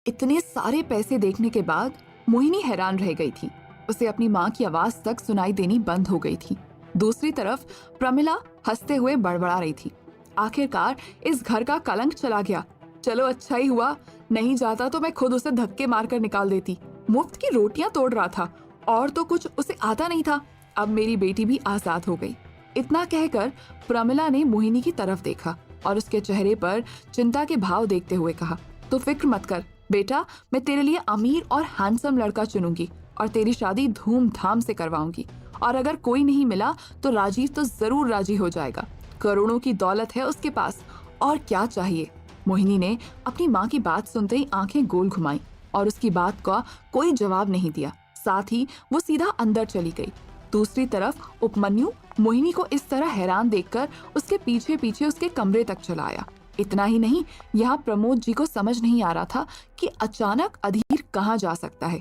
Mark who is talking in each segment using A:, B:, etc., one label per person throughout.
A: इतने सारे पैसे देखने के बाद मोहिनी हैरान रह गई थी। उसे अपनी माँ की आवाज तक सुनाई देनी बंद हो गई थी। दूसरी तरफ प्रमिला हंसते हुए बड़बड़ा रही थी, आखिरकार इस घर का कलंक चला गया। चलो अच्छा ही हुआ, नहीं जाता तो मैं खुद उसे धक्के मारकर निकाल देती। मुफ्त की रोटियां तोड़ रहा था और तो कुछ उसे आता नहीं था। अब मेरी बेटी भी आजाद हो गई। इतना कहकर प्रमिला ने मोहिनी की तरफ देखा और उसके चेहरे पर चिंता के भाव देखते हुए कहा, तो फिक्र मत कर बेटा, मैं तेरे लिए अमीर और हैंडसम लड़का चुनूंगी और तेरी शादी धूमधाम से करवाऊंगी। और अगर कोई नहीं मिला तो राजीव तो जरूर राजी हो जाएगा। करोड़ों की दौलत है उसके पास, और क्या चाहिए। मोहिनी ने अपनी माँ की बात सुनते ही आंखें गोल घुमाई और उसकी बात का कोई जवाब नहीं दिया। साथ ही वो सीधा अंदर चली गई। दूसरी तरफ उपमन्यु मोहिनी को इस तरह हैरान देखकर उसके पीछे पीछे उसके कमरे तक चला आया। इतना ही नहीं, यहाँ प्रमोद जी को समझ नहीं आ रहा था कि अचानक अधीर कहाँ जा सकता है।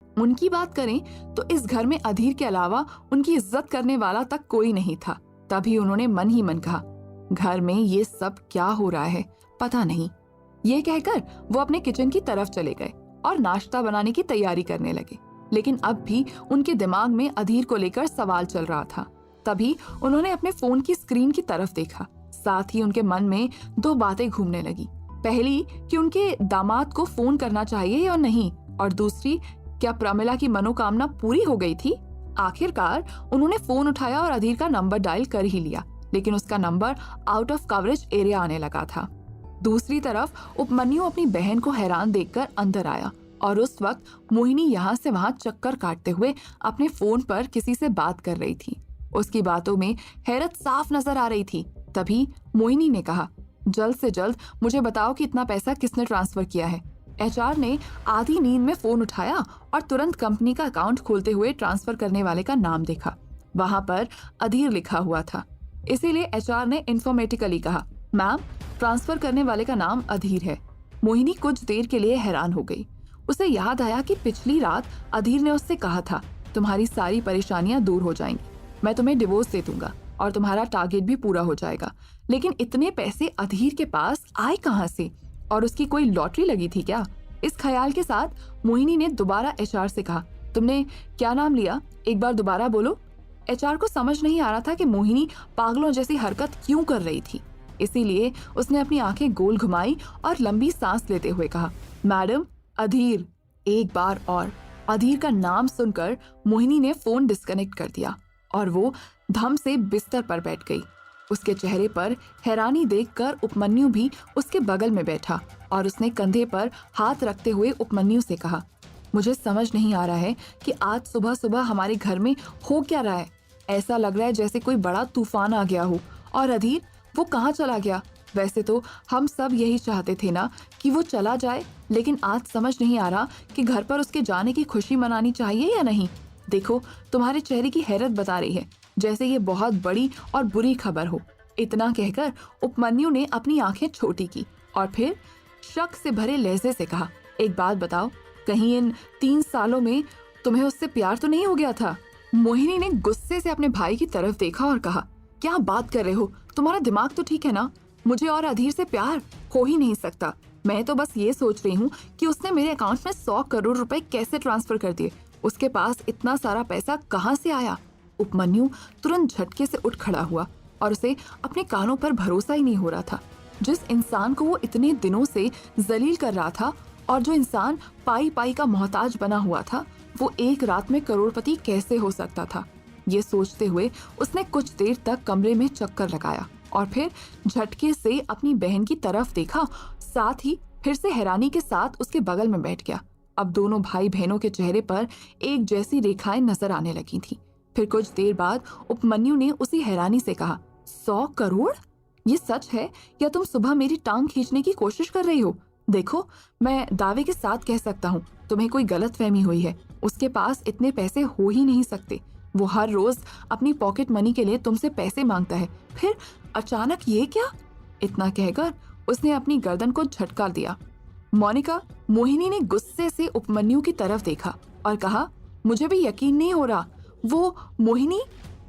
A: उनकी बात करें तो इस घर में अधीर के अलावा उनकी इज्जत करने वाला तक कोई नहीं था। तभी उन्होंने मन ही मन कहा, घर में ये सब क्या हो रहा है पता नहीं। ये कहकर वो अपने किचन की तरफ चले गए और नाश्ता बनाने की तैयारी करने लगे। लेकिन अब भी उनके दिमाग में अधीर को लेकर सवाल चल रहा था। तभी उन्होंने अपने फोन की स्क्रीन की तरफ देखा। साथ ही उनके मन में दो बातें घूमने लगी। पहली कि उनके दामाद को फोन करना चाहिए या नहीं, और दूसरी क्या प्रमिला की मनोकामना पूरी हो गई थी। आखिरकार उन्होंने फोन उठाया और अधीर का नंबर डायल कर ही लिया, लेकिन उसका number out of coverage area आने लगा था। दूसरी तरफ उपमन्यु अपनी बहन को हैरान देखकर अंदर आया और उस वक्त मोहिनी यहाँ से वहां चक्कर काटते हुए अपने फोन पर किसी से बात कर रही थी। उसकी बातों में हैरत साफ नजर आ रही थी। तभी मोहिनी ने कहा, जल्द से जल्द मुझे बताओ कि इतना पैसा किसने ट्रांसफर किया है। एचआर ने आधी नींद में फोन उठाया और तुरंत कंपनी का अकाउंट खोलते हुए ट्रांसफर करने वाले का नाम देखा। वहां पर अधीर लिखा हुआ था। इसीलिए एचआर ने इन्फॉर्मेटिकली कहा, मैम ट्रांसफर करने वाले का नाम अधीर है। मोहिनी कुछ देर के लिए हैरान हो गई। उसे याद आया कि पिछली रात अधीर ने उससे कहा था, तुम्हारी सारी परेशानियां दूर हो जाएंगी, मैं तुम्हें डिवोर्स दे दूंगा और तुम्हारा टारगेट भी पूरा हो जाएगा। लेकिन इतने पैसे अधीर के पास आए कहाँ से, और उसकी कोई लॉटरी लगी थी क्या? इस ख्याल के साथ मोहिनी ने दोबारा एचआर से कहा, तुमने क्या नाम लिया, एक बार दोबारा बोलो। एचआर को समझ नहीं आ रहा था कि मोहिनी पागलों जैसी हरकत क्यों कर रही थी। इसीलिए उसने अपनी आंखें गोल घुमाई और लंबी सांस लेते हुए कहा, मैडम अधीर। एक बार और अधीर का नाम सुनकर मोहिनी ने फोन डिस्कनेक्ट कर दिया और वो धम से बिस्तर पर बैठ गई। उसके चेहरे पर हैरानी देखकर उपमन्यु भी उसके बगल में बैठा और उसने कंधे पर हाथ रखते हुए उपमन्यु से कहा, मुझे समझ नहीं आ रहा है कि आज सुबह सुबह हमारे घर में हो क्या रहा है। ऐसा लग रहा है जैसे कोई बड़ा तूफान आ गया हो। और अधीर वो कहाँ चला गया? वैसे तो हम सब यही चाहते थे ना कि वो चला जाए, लेकिन आज समझ नहीं आ रहा कि घर पर उसके जाने की खुशी मनानी चाहिए या नहीं। देखो तुम्हारे चेहरे की हैरत बता रही है जैसे ये बहुत बड़ी और बुरी खबर हो। इतना कहकर उपमन्यु ने अपनी आंखें छोटी की और फिर शक से भरे लहजे से कहा, एक बात बताओ, कहीं इन 3 सालों में तुम्हें उससे प्यार तो नहीं हो गया था? मोहिनी ने गुस्से से अपने भाई की तरफ देखा और कहा, क्या बात कर रहे हो, तुम्हारा दिमाग तो ठीक है ना? मुझे और अधीर से प्यार हो ही नहीं सकता। मैं तो बस ये सोच रही हूँ कि उसने मेरे अकाउंट में 100 करोड़ रुपए कैसे ट्रांसफर कर दिए। उसके पास इतना सारा पैसा कहाँ से आया? उपमन्यु तुरंत झटके से उठ खड़ा हुआ और उसे अपने कानों पर भरोसा ही नहीं हो रहा था। जिस इंसान को वो इतने दिनों से जलील कर रहा था और जो इंसान पाई पाई का मोहताज बना हुआ था, वो एक रात में करोड़पति कैसे हो सकता था? ये सोचते हुए उसने कुछ देर तक कमरे में चक्कर लगाया और फिर झटके से अपनी बहन की तरफ देखा। साथ ही फिर से हैरानी के साथ उसके बगल में बैठ गया। अब दोनों भाई बहनों के चेहरे पर एक जैसी रेखाएं नजर आने लगी थी। फिर कुछ देर बाद उपमन्यु ने उसी हैरानी से कहा, 100 करोड़? ये सच है या तुम सुबह मेरी टांग खींचने की कोशिश कर रही हो? देखो, मैं दावे के साथ कह सकता हूँ तुम्हें कोई गलतफहमी हुई है। उसके पास इतने पैसे हो ही नहीं सकते। वो हर रोज अपनी पॉकेट मनी के लिए तुमसे पैसे मांगता है, फिर अचानक ये क्या? इतना कहकर उसने अपनी गर्दन को झटका दिया। मोनिका, मोहिनी ने गुस्से से उपमन्यु की तरफ देखा और कहा, मुझे भी यकीन नहीं हो रहा। वो मोहिनी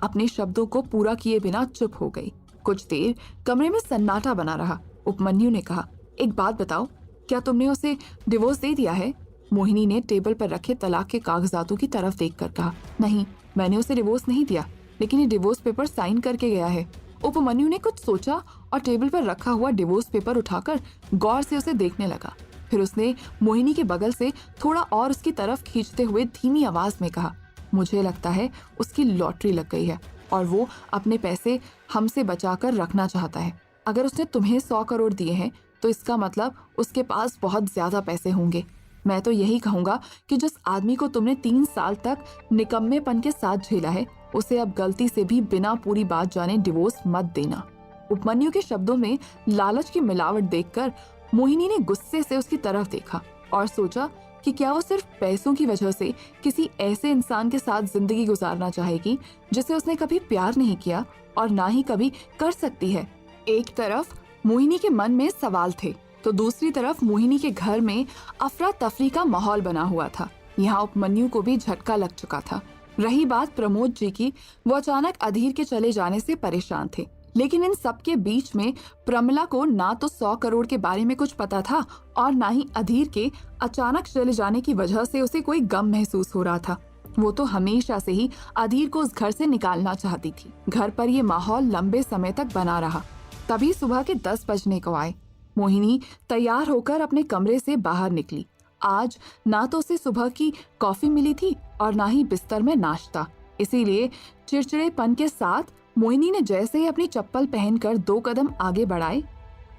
A: अपने शब्दों को पूरा किए बिना चुप हो गई। कुछ देर कमरे में सन्नाटा बना रहा। उपमन्यु ने कहा, एक बात बताओ, क्या तुमने उसे डिवोर्स दे दिया है? मोहिनी ने टेबल पर रखे तलाक के कागजातों की तरफ देखकर कहा। नहीं, मैंने उसे डिवोर्स नहीं दिया, लेकिन ये डिवोर्स पेपर साइन करके गया है। उपमन्यु ने कुछ सोचा और टेबल पर रखा हुआ डिवोर्स पेपर उठाकर गौर से उसे देखने लगा। फिर उसने मोहिनी के बगल से थोड़ा और उसकी तरफ खींचते हुए धीमी आवाज में कहा, मुझे लगता है उसकी लॉटरी लग गई है और वो अपने पैसे हमसे बचाकर रखना चाहता है। अगर उसने तुम्हें 100 करोड़ दिए हैं तो इसका मतलब उसके पास बहुत ज्यादा पैसे होंगे। मैं तो यही कहूंगा कि जिस आदमी को तुमने 3 साल तक निकम्मेपन के साथ झेला है, उसे अब गलती से भी बिना पूरी बात जाने डिवोर्स मत देना। उपमन्यु के शब्दों में लालच की मिलावट देखकर मोहिनी ने गुस्से से उसकी तरफ देखा और सोचा कि क्या वो सिर्फ पैसों की वजह से किसी ऐसे इंसान के साथ जिंदगी गुजारना चाहेगी जिसे उसने कभी प्यार नहीं किया और ना ही कभी कर सकती है। एक तरफ मोहिनी के मन में सवाल थे तो दूसरी तरफ मोहिनी के घर में अफरा तफरी का माहौल बना हुआ था। यहाँ उपमन्यु को भी झटका लग चुका था। रही बात प्रमोद जी की, वो अचानक अधीर के चले जाने से परेशान थे, लेकिन इन सब के बीच में प्रमिला को ना तो 100 करोड़ के बारे में कुछ पता था और ना ही अधीर के अचानक चले जाने की वजह से उसे कोई गम महसूस हो रहा था। वो तो हमेशा से ही अधीर को उस घर से निकालना चाहती थी। घर पर ये माहौल लंबे समय तक बना रहा। तभी सुबह के 10 बजने को आए। मोहिनी तैयार होकर अपने कमरे से बाहर निकली। आज ना तो उसे सुबह की कॉफी मिली थी और ना ही बिस्तर में नाश्ता, इसीलिए चिड़चिड़ेपन के साथ मोहिनी ने जैसे ही अपनी चप्पल पहनकर 2 कदम आगे बढ़ाए,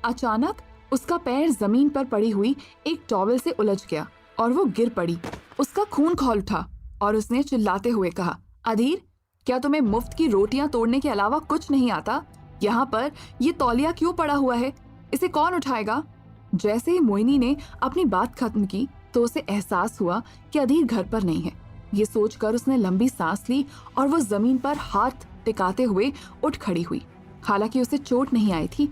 A: अचानक उसका पैर जमीन पर पड़ी हुई एक टॉवेल से उलझ गया और वो गिर पड़ी। उसका खून खौल उठा और उसने चिल्लाते हुए कहा, अधीर, क्या तुम्हें मुफ्त की रोटियां तोड़ने के अलावा कुछ नहीं आता? यहाँ पर ये तौलिया क्यों पड़ा हुआ है? इसे कौन उठाएगा? जैसे ही मोहिनी ने अपनी बात खत्म की तो उसे एहसास हुआ कि अधीर घर पर नहीं है। ये सोचकर उसने लंबी सांस ली और वो जमीन पर हाथ टिकाते हुए उठ खड़ी हुई। हालांकि उसे चोट नहीं आई थी,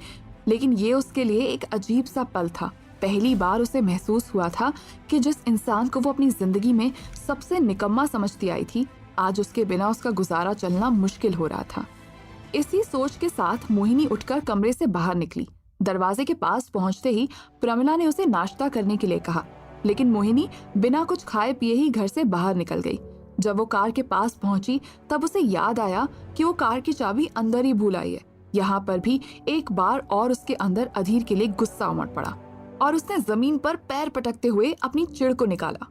A: लेकिन ये उसके लिए एक अजीब सा पल था। पहली बार उसे महसूस हुआ था कि जिस इंसान को वो अपनी जिंदगी में सबसे निकम्मा समझती आई थी, आज उसके बिना उसका गुजारा चलना मुश्किल हो रहा था। इसी सोच के साथ मोहिनी उठकर कमरे से बाहर निकली। दरवाजे के पास पहुंचते ही प्रमिला ने उसे नाश्ता करने के लिए कहा, लेकिन मोहिनी बिना कुछ खाए पिए ही घर से बाहर निकल गई। जब वो कार के पास पहुंची तब उसे याद आया कि वो कार की चाबी अंदर ही भूल आई है। यहाँ पर भी एक बार और उसके अंदर अधीर के लिए गुस्सा उमड़ पड़ा और उसने जमीन पर पैर पटकते हुए अपनी चिढ़ को निकाला।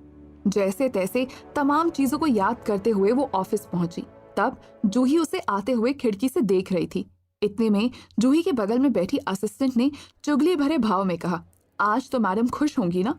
A: जैसे तैसे तमाम चीजों को याद करते हुए वो ऑफिस पहुंची। तब जूही उसे आते हुए खिड़की से देख रही थी। इतने में जूही के बगल में बैठी असिस्टेंट ने चुगली भरे भाव में कहा, आज तो मैडम खुश होंगी ना,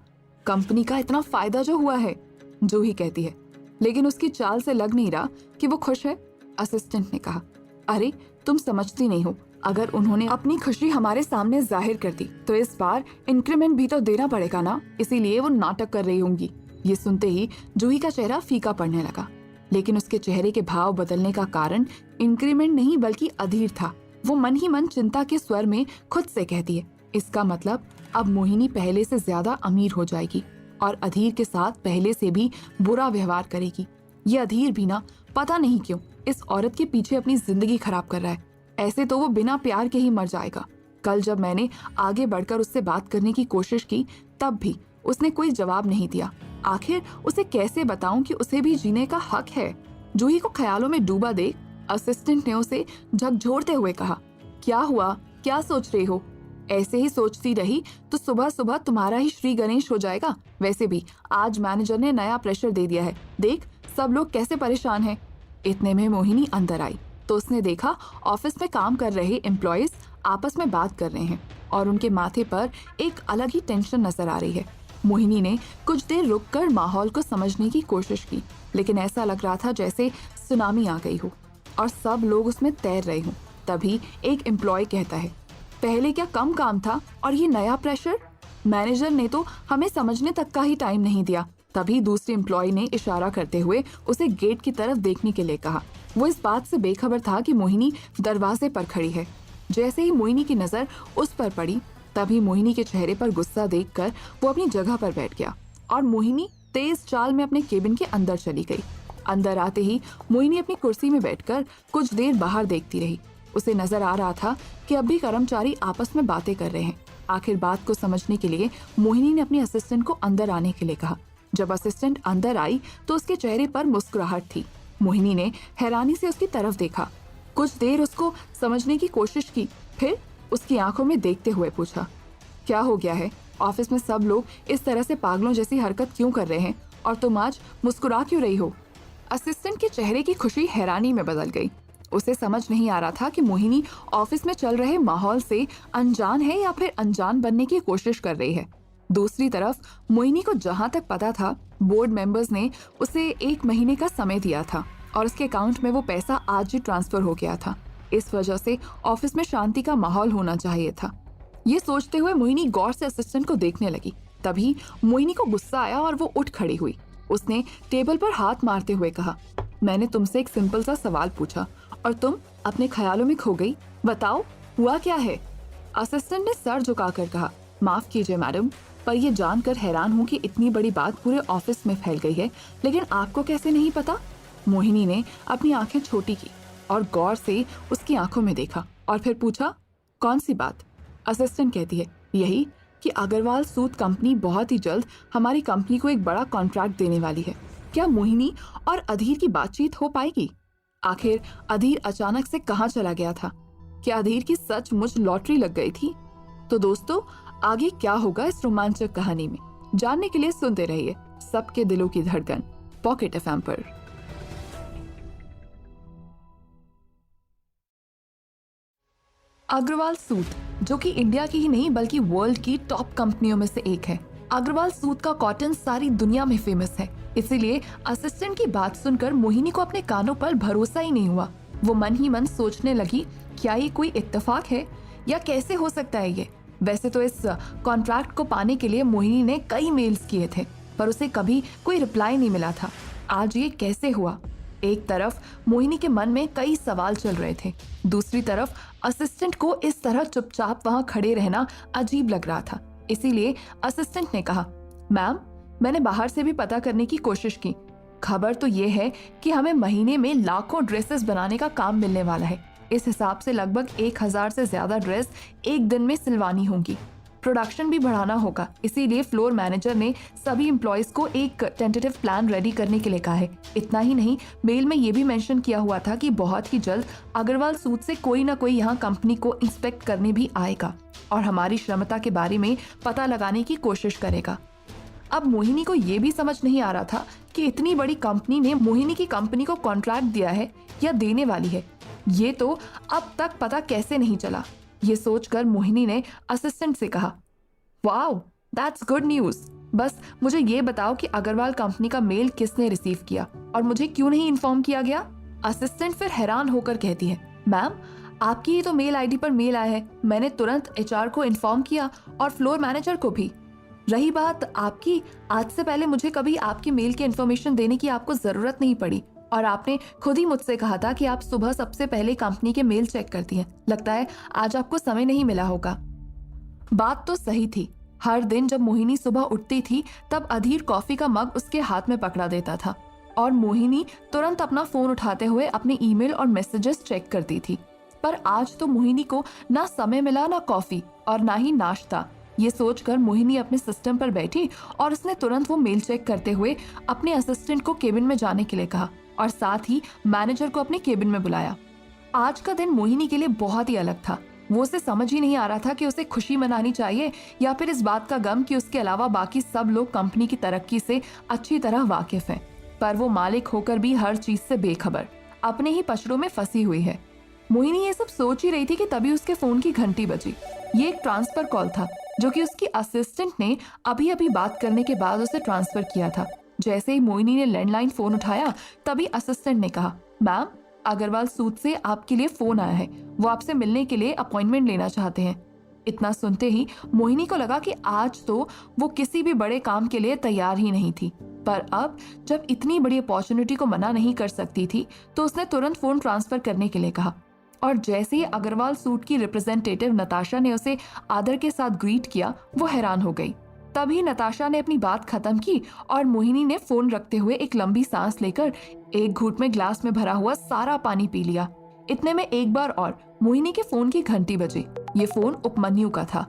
A: कंपनी का इतना फायदा जो हुआ है। जूही कहती है, लेकिन उसकी चाल से लग नहीं रहा कि वो खुश है। असिस्टेंट ने कहा, अरे तुम समझती नहीं हो, अगर उन्होंने अपनी खुशी हमारे सामने जाहिर कर दी तो इस बार इंक्रीमेंट भी तो देना पड़ेगा ना, इसीलिए वो नाटक कर रही होंगी। ये सुनते ही जूही का चेहरा फीका पड़ने लगा, लेकिन उसके चेहरे के भाव बदलने का कारण इंक्रीमेंट नहीं बल्कि अधीर था। वो मन ही मन चिंता के स्वर में खुद से कहती है, इसका मतलब अब मोहिनी पहले से ज्यादा अमीर हो जाएगी और अधीर के साथ पहले से भी बुरा व्यवहार करेगी। ये अधीर भी ना पता नहीं क्यों इस औरत के पीछे अपनी जिंदगी खराब कर रहा है। ऐसे तो वो बिना प्यार के ही मर जाएगा। कल जब मैंने आगे बढ़कर उससे बात करने की कोशिश की तब भी उसने कोई जवाब नहीं दिया। आखिर उसे कैसे बताऊं कि उसे भी जीने का हक है। जूही को ख्यालों में डूबा देख असिस्टेंट ने उसे झकझोरते हुए कहा, क्या हुआ, क्या सोच रही हो? ऐसे ही सोचती रही तो सुबह सुबह तुम्हारा ही श्री गणेश हो जाएगा। वैसे भी आज मैनेजर ने नया प्रेशर दे दिया है, देख सब लोग कैसे परेशान हैं। इतने में मोहिनी अंदर आई तो उसने देखा ऑफिस में काम कर रहे एम्प्लॉयज आपस में बात कर रहे हैं और उनके माथे पर एक अलग ही टेंशन नजर आ रही है। मोहिनी ने कुछ देर रुककर माहौल को समझने की कोशिश की, लेकिन ऐसा लग रहा था जैसे सुनामी आ गई हो और सब लोग उसमें तैर रहे हों। तभी एक एम्प्लॉय कहता है, पहले क्या कम काम था और ये नया प्रेशर? मैनेजर ने तो हमें समझने तक का ही टाइम नहीं दिया। तभी दूसरे एम्प्लॉय ने इशारा करते हुए उसे गेट की तरफ देखने के लिए कहा। वो इस बात से बेखबर था कि मोहिनी दरवाजे पर खड़ी है। जैसे ही मोहिनी की नजर उस पर पड़ी तभी मोहिनी के चेहरे पर गुस्सा देखकर वो अपनी जगह पर बैठ गया और मोहिनी तेज चाल में अपने केबिन के अंदर चली गई। अंदर आते ही मोहिनी अपनी कुर्सी में बैठकर कुछ देर बाहर देखती रही। उसे नजर आ रहा था कि अब भी कर्मचारी आपस में बातें कर रहे हैं। आखिर बात को समझने के लिए मोहिनी ने अपनी असिस्टेंट को अंदर आने के लिए कहा। जब असिस्टेंट अंदर आई तो उसके चेहरे पर मुस्कुराहट थी। मोहिनी ने हैरानी से उसकी तरफ देखा, कुछ देर उसको समझने की कोशिश की, फिर उसकी आंखों में देखते हुए पूछा, क्या हो गया है? ऑफिस में सब लोग इस तरह से पागलों जैसी हरकत क्यों कर रहे हैं और तुम आज मुस्कुरा क्यों रही हो? असिस्टेंट के चेहरे की खुशी हैरानी में बदल गई। उसे समझ नहीं आ रहा था कि मोहिनी ऑफिस में चल रहे माहौल से अनजान है या फिर अनजान बनने की कोशिश कर रही है। दूसरी तरफ मोहिनी को जहां तक पता था, बोर्ड मेंबर्स ने उसे 1 महीने का समय दिया था और उसके अकाउंट में वो पैसा आज ही ट्रांसफर हो गया था। इस वजह से ऑफिस में शांति का माहौल होना चाहिए था। ये सोचते हुए मोहिनी गौर से असिस्टेंट को देखने लगी। तभी मोहिनी को गुस्सा आया और वो उठ खड़ी हुई। उसने टेबल पर हाथ मारते हुए कहा, मैंने तुमसे एक सिंपल सा सवाल पूछा और तुम अपने ख्यालों में खो गई। बताओ हुआ क्या है? असिस्टेंट ने सर झुकाकर कहा, माफ कीजिए मैडम, पर यह जानकर हैरान हूँ कि इतनी बड़ी बात पूरे ऑफिस में फैल गई है, लेकिन आपको कैसे नहीं पता? मोहिनी ने अपनी आंखें छोटी की और गौर से उसकी आंखों में देखा और फिर पूछा, कौन सी बात? असिस्टेंट कहती है, यही कि अग्रवाल सूद कंपनी बहुत ही जल्द हमारी कंपनी को एक बड़ा कॉन्ट्रैक्ट देने वाली है। क्या मोहिनी और अधीर की बातचीत हो पाएगी? आखिर अधीर अचानक से कहाँ चला गया था? क्या अधीर की सचमुच लॉटरी लग गई थी? तो दोस्तों, आगे क्या होगा इस रोमांचक कहानी में, जानने के लिए सुनते रहिए सबके दिलों की धड़कन पॉकेट एफएम पर। अग्रवाल सूद, जो कि इंडिया की ही नहीं बल्कि वर्ल्ड की टॉप कंपनियों में से एक है। अग्रवाल सूद का कॉटन सारी दुनिया में फेमस है। इसीलिए असिस्टेंट की बात सुनकर मोहिनी को अपने कानों पर भरोसा ही नहीं हुआ। वो मन ही मन सोचने लगी, क्या ये कोई इत्तेफाक है या कैसे हो सकता है ये? वैसे तो इस कॉन्ट्रैक्ट को पाने के लिए मोहिनी ने कई मेल्स किए थे, पर उसे कभी कोई रिप्लाई नहीं मिला था। आज ये कैसे हुआ? एक तरफ मोहिनी के मन में कई सवाल चल रहे थे, दूसरी तरफ असिस्टेंट को इस तरह चुपचाप वहां खड़े रहना अजीब लग रहा था। इसीलिए असिस्टेंट ने कहा, मैम, मैंने बाहर से भी पता करने की कोशिश की। खबर तो ये है कि हमें महीने में लाखों ड्रेसेस बनाने का काम मिलने वाला है। इस हिसाब से लगभग 1000 से ज्यादा ड्रेस एक दिन में सिलवानी होंगी। प्रोडक्शन भी बढ़ाना होगा, इसीलिए फ्लोर मैनेजर ने सभी एम्प्लॉयज को एक टेंटेटिव प्लान रेडी करने के लिए कहा है। इतना ही नहीं, मेल में ये भी मेंशन किया हुआ था कि बहुत ही जल्द अग्रवाल सूद से कोई ना कोई यहाँ कंपनी को इंस्पेक्ट करने भी आएगा और हमारी क्षमता के बारे में पता लगाने की कोशिश करेगा। अब मोहिनी को ये भी समझ नहीं आ रहा था कि इतनी बड़ी कंपनी ने मोहिनी की कंपनी को कॉन्ट्रैक्ट दिया है या देने वाली है। ये तो अब तक पता कैसे नहीं चला। ये सोचकर मोहिनी ने असिस्टेंट से कहा, वाओ, दैट्स गुड न्यूज। बस मुझे ये बताओ कि अग्रवाल कंपनी का मेल किसने रिसीव किया और मुझे क्यों नहीं इन्फॉर्म किया गया? असिस्टेंट फिर हैरान होकर कहती है, मैम, आपकी ही तो मेल आईडी पर मेल आया है। मैंने तुरंत एचआर को इन्फॉर्म किया और फ्लोर मैनेजर को भी। रही बात आपकी, आज से पहले मुझे कभी आपकी मेल की इन्फॉर्मेशन देने की आपको जरूरत नहीं पड़ी और आपने खुद ही मुझसे कहा था कि आप सुबह सबसे पहले कंपनी के मेल चेक करती हैं। लगता है आज आपको समय नहीं मिला होगा। बात तो सही थी। हर दिन जब मोहिनी सुबह उठती थी तब अधीर कॉफी का मग उसके हाथ में पकड़ा देता था और मोहिनी तुरंत अपना फोन उठाते हुए अपने ईमेल और मैसेजेस चेक करती थी। पर आज तो मोहिनी को ना समय मिला, ना कॉफी और ना ही नाश्ता। ये सोचकर मोहिनी अपने सिस्टम पर बैठी और उसने तुरंत वो मेल चेक करते हुए अपने असिस्टेंट को केबिन में जाने के लिए कहा और साथ ही मैनेजर को अपने केबिन में बुलाया। आज का दिन मोहिनी के लिए बहुत ही अलग था। वो उसे समझ ही नहीं आ रहा था कि उसे खुशी मनानी चाहिए या फिर इस बात का गम कि उसके अलावा बाकी सब लोग कंपनी की तरक्की से अच्छी तरह वाकिफ हैं, पर वो मालिक होकर भी हर चीज से बेखबर, अपने ही पचड़ों में फंसी हुई है। मोहिनी ये सब सोच ही रही थी कि तभी उसके फोन की घंटी बजी। ये एक ट्रांसफर कॉल था जो कि उसकी असिस्टेंट ने अभी अभी बात करने के बाद उसे ट्रांसफर किया था। जैसे ही मोहिनी ने लैंडलाइन फोन उठाया तभी असिस्टेंट ने कहा, मैम, अग्रवाल सूद से आपके लिए फोन आया है। वो आपसे मिलने के लिए अपॉइंटमेंट लेना चाहते हैं। इतना सुनते ही मोहिनी को लगा कि आज तो वो किसी भी बड़े काम के लिए तैयार ही नहीं थी, पर अब जब इतनी बड़ी अपॉर्चुनिटी को मना नहीं कर सकती थी तो उसने तुरंत फोन ट्रांसफर करने के लिए कहा। और जैसे ही अग्रवाल सूद की रिप्रेजेंटेटिव नताशा ने उसे आदर के साथ ग्रीट किया, वो हैरान हो गई। तभी नताशा ने अपनी बात खत्म की और मोहिनी ने फोन रखते हुए एक लंबी सांस लेकर एक घूंट में ग्लास में भरा हुआ सारा पानी पी लिया। इतने में एक बार और मोहिनी के फोन की घंटी बजी। ये फोन उपमन्यु का था।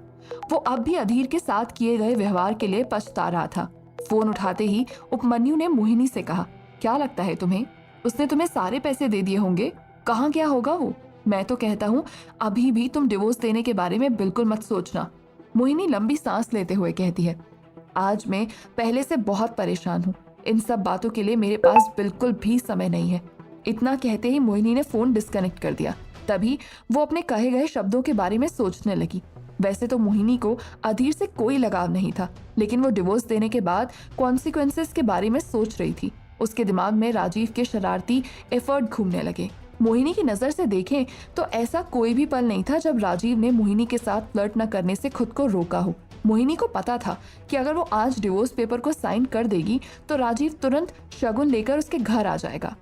A: वो अब भी अधीर के साथ किए गए व्यवहार के लिए पछता रहा था। फोन उठाते ही उपमन्यु ने मोहिनी से कहा, क्या लगता है तुम्हें, उसने तुम्हें सारे पैसे दे दिए होंगे? कहाँ गया होगा वो? मैं तो कहता हूँ अभी भी तुम डिवोर्स देने के बारे में बिल्कुल मत सोचना। मोहिनी लंबी सांस लेते हुए कहती है, आज मैं पहले से बहुत परेशान हूँ। इन सब बातों के लिए मेरे पास बिल्कुल भी समय नहीं है। इतना कहते ही मोहिनी ने फोन डिस्कनेक्ट कर दिया। तभी वो अपने कहे गए शब्दों के बारे में सोचने लगी। वैसे तो मोहिनी को अधीर से कोई लगाव नहीं था, लेकिन वो डिवोर्स देने के बाद कॉन्सिक्वेंसेस के बारे में सोच रही थी। उसके दिमाग में राजीव के शरारती एफर्ट घूमने लगे। मोहिनी की नजर से देखें तो ऐसा कोई भी पल नहीं था जब राजीव ने मोहिनी के साथ फ्लर्ट न करने से खुद को रोका हो। मोहिनी को पता था कि अगर वो आज डिवोर्स पेपर को साइन कर देगी तो राजीव तुरंत शगुन लेकर उसके घर आ जाएगा।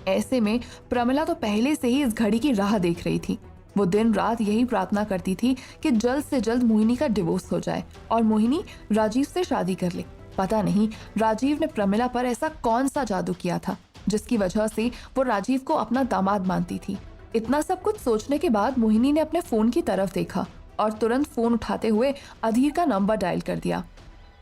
A: ऐसे में प्रमिला तो पहले से ही इस घड़ी की राह देख रही थी। वो दिन रात यही प्रार्थना करती थी कि जल्द से जल्द मोहिनी का डिवोर्स हो जाए और मोहिनी राजीव से शादी कर ले। पता नहीं राजीव ने प्रमिला पर ऐसा कौन सा जादू किया था जिसकी वजह से वो राजीव को अपना दामाद मानती थी। इतना सब कुछ सोचने के बाद मोहिनी ने अपने फोन की तरफ देखा और तुरंत फोन उठाते हुए अधीर का नंबर डायल कर दिया।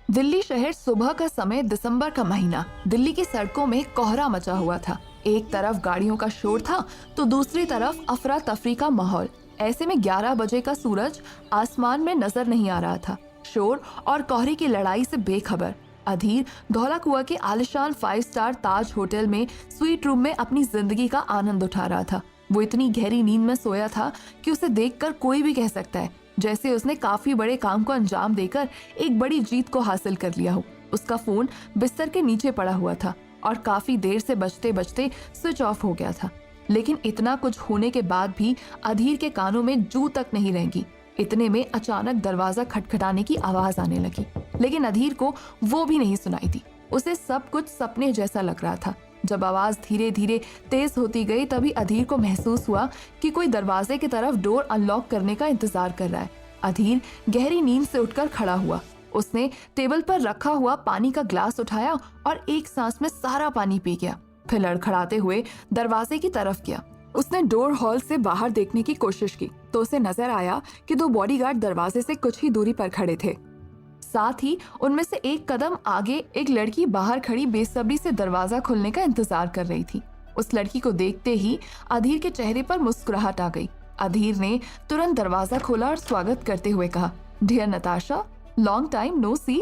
A: दिल्ली शहर, सुबह का समय, दिसंबर का महीना। दिल्ली की सड़कों में कोहरा मचा हुआ था। एक तरफ गाड़ियों का शोर था तो दूसरी तरफ अफरा तफरी का माहौल। ऐसे में 11 बजे का सूरज आसमान में नजर नहीं आ रहा था। शोर और कोहरे की लड़ाई से बेखबर अधीर धौला कुआं के आलिशान 5 स्टार ताज होटल में स्वीट रूम में अपनी जिंदगी का आनंद उठा रहा था। वो इतनी गहरी नींद में सोया था कि उसे देखकर कोई भी कह सकता है जैसे उसने काफी बड़े काम को अंजाम देकर एक बड़ी जीत को हासिल कर लिया हो। उसका फोन बिस्तर के नीचे पड़ा हुआ था और काफी देर से बजते बजते स्विच ऑफ हो गया था। लेकिन इतना कुछ होने के बाद भी अधीर के कानों में जू तक नहीं रहेगी। इतने में अचानक दरवाजा खटखटाने की आवाज आने लगी, लेकिन अधीर को वो भी नहीं सुनाई दी। उसे सब कुछ सपने जैसा लग रहा था। जब आवाज धीरे धीरे तेज होती गई तभी अधीर को महसूस हुआ कि कोई दरवाजे की तरफ डोर अनलॉक करने का इंतजार कर रहा है। अधीर गहरी नींद से उठकर खड़ा हुआ। उसने टेबल पर रखा हुआ पानी का ग्लास उठाया और एक सांस में सारा पानी पी गया। फिर लड़खड़ाते हुए दरवाजे की तरफ गया। उसने डोर हॉल से बाहर देखने की कोशिश की तो उसे नजर आया कि 2 बॉडीगार्ड दरवाजे से कुछ ही दूरी पर खड़े थे। साथ ही उनमें से एक कदम आगे एक लड़की बाहर खड़ी बेसब्री से दरवाजा खुलने का इंतजार कर रही थी। उस लड़की को देखते ही अधीर के चेहरे पर मुस्कुराहट आ गई। अधीर ने तुरंत दरवाजा खोला और स्वागत करते हुए कहा, dear Natasha, long time no see.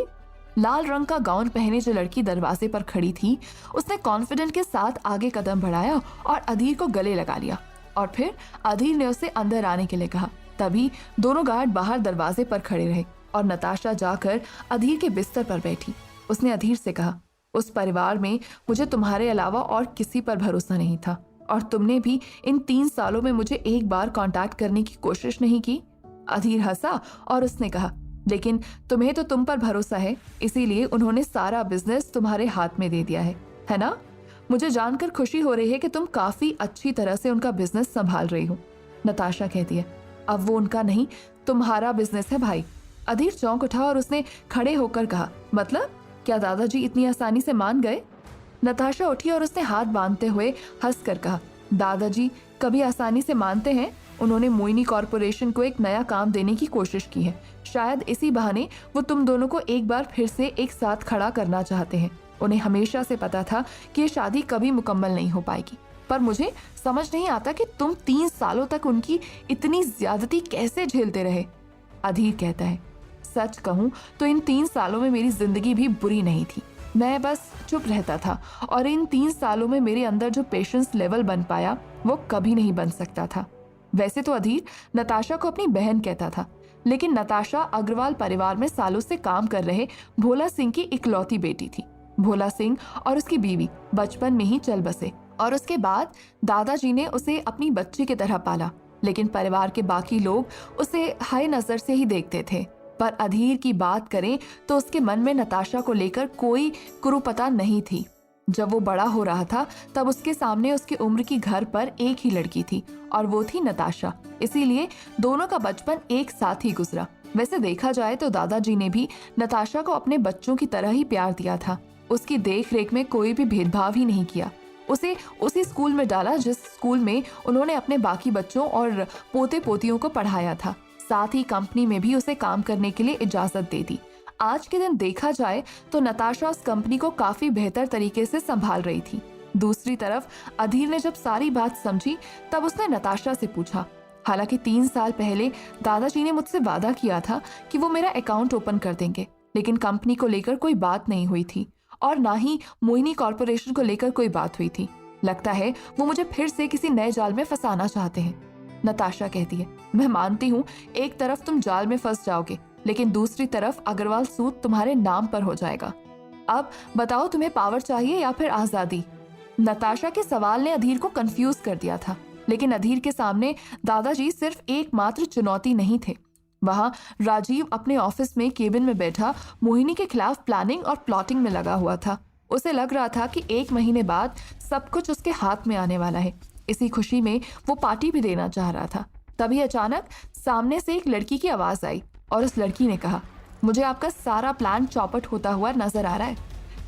A: लाल रंग का गाउन पहने जो लड़की दरवाजे पर खड़ी थी उसने कॉन्फिडेंट के साथ आगे कदम बढ़ाया और अधीर को गले लगा लिया और फिर अधीर ने उसे अंदर आने के लिए कहा। तभी दोनों गार्ड बाहर दरवाजे पर खड़े रहे और नताशा जाकर अधीर के बिस्तर पर बैठी। उसने अधीर से कहा, उस परिवार में मुझे तुम्हारे अलावा और किसी पर भरोसा नहीं था और तुमने भी इन 3 सालों में मुझे एक बार कांटेक्ट करने की कोशिश नहीं की। अधीर हंसा और उसने कहा, लेकिन तुम्हें तो तुम पर भरोसा है, इसीलिए उन्होंने सारा बिजनेस तुम्हारे हाथ में दे दिया है ना? मुझे जानकर खुशी हो रही है कि तुम काफी अच्छी तरह से उनका बिजनेस संभाल रही हो। नताशा कहती है, अब वो उनका नहीं तुम्हारा बिजनेस है भाई। अधीर चौंक उठा और उसने खड़े होकर कहा, मतलब क्या दादाजी इतनी आसानी से मान गए? नताशा उठी और उसने हाथ बांधते हुए हंसकर कहा, दादाजी कभी आसानी से मानते हैं? उन्होंने मोहिनी कॉरपोरेशन को एक नया काम देने की कोशिश की है। शायद इसी बहाने वो तुम दोनों को एक बार फिर से एक साथ खड़ा करना चाहते हैं। उन्हें हमेशा से पता था कि ये शादी कभी मुकम्मल नहीं हो पाएगी, पर मुझे समझ नहीं आता कि तुम 3 सालों तक उनकी इतनी ज्यादती कैसे झेलते रहे। अधीर कहता है, सच कहूँ तो इन 3 सालों में मेरी जिंदगी भी बुरी नहीं थी। मैं बस चुप रहता था और इन 3 सालों में मेरे अंदर जो पेशेंस लेवल बन पाया वो कभी नहीं बन सकता था। वैसे तो अधीर नताशा को अपनी बहन कहता था, लेकिन नताशा अग्रवाल परिवार में सालों से काम कर रहे भोला सिंह की इकलौती बेटी थी। भोला सिंह और उसकी बीवी बचपन में ही चल बसे और उसके बाद दादाजी ने उसे अपनी बच्ची की तरह पाला, लेकिन परिवार के बाकी लोग उसे हाय नजर से ही देखते थे। पर अधीर की बात करें तो उसके मन में नताशा को लेकर कोई कुरूपता नहीं थी। जब वो बड़ा हो रहा था तब उसके सामने उसकी उम्र की घर पर एक ही लड़की थी और वो थी नताशा। इसीलिए दोनों का बचपन एक साथ ही गुजरा। वैसे देखा जाए तो दादाजी ने भी नताशा को अपने बच्चों की तरह ही प्यार दिया था। उसकी देख रेख में कोई भी भेदभाव ही नहीं किया। उसे उसी स्कूल में डाला जिस स्कूल में उन्होंने अपने बाकी बच्चों और पोते पोतियों को पढ़ाया था। साथ ही कंपनी में भी उसे काम करने के लिए इजाजत दे दी। आज के दिन देखा जाए तो नताशा उस कंपनी को काफी बेहतर तरीके से संभाल रही थी। दूसरी तरफ अधीर ने जब सारी बात समझी तब उसने नताशा से पूछा, हालांकि 3 साल पहले दादाजी ने मुझसे वादा किया था कि वो मेरा अकाउंट ओपन कर देंगे, लेकिन कंपनी को लेकर कोई बात नहीं हुई थी और ना ही मोहिनी कॉर्पोरेशन को लेकर कोई बात हुई थी। लगता है वो मुझे फिर से किसी नए जाल में फंसाना चाहते हैं। नताशा कहती है, मैं मानती हूँ एक तरफ तुम जाल में फंस जाओगे, लेकिन दूसरी तरफ अग्रवाल सूद तुम्हारे नाम पर हो जाएगा। अब बताओ, तुम्हें पावर चाहिए या फिर आजादी? नताशा के सवाल ने अधीर को कंफ्यूज कर दिया था, लेकिन अधीर के सामने दादाजी सिर्फ एकमात्र चुनौती नहीं थे। वहां राजीव अपने ऑफिस में केबिन में बैठा मोहिनी के खिलाफ प्लानिंग और प्लॉटिंग में लगा हुआ था। उसे लग रहा था कि 1 महीने बाद सब कुछ उसके हाथ में आने वाला है। इसी खुशी में वो पार्टी भी देना चाह रहा था। तभी अचानक सामने से एक लड़की की आवाज आई और उस लड़की ने कहा, मुझे आपका सारा प्लान चौपट होता हुआ नजर आ रहा है।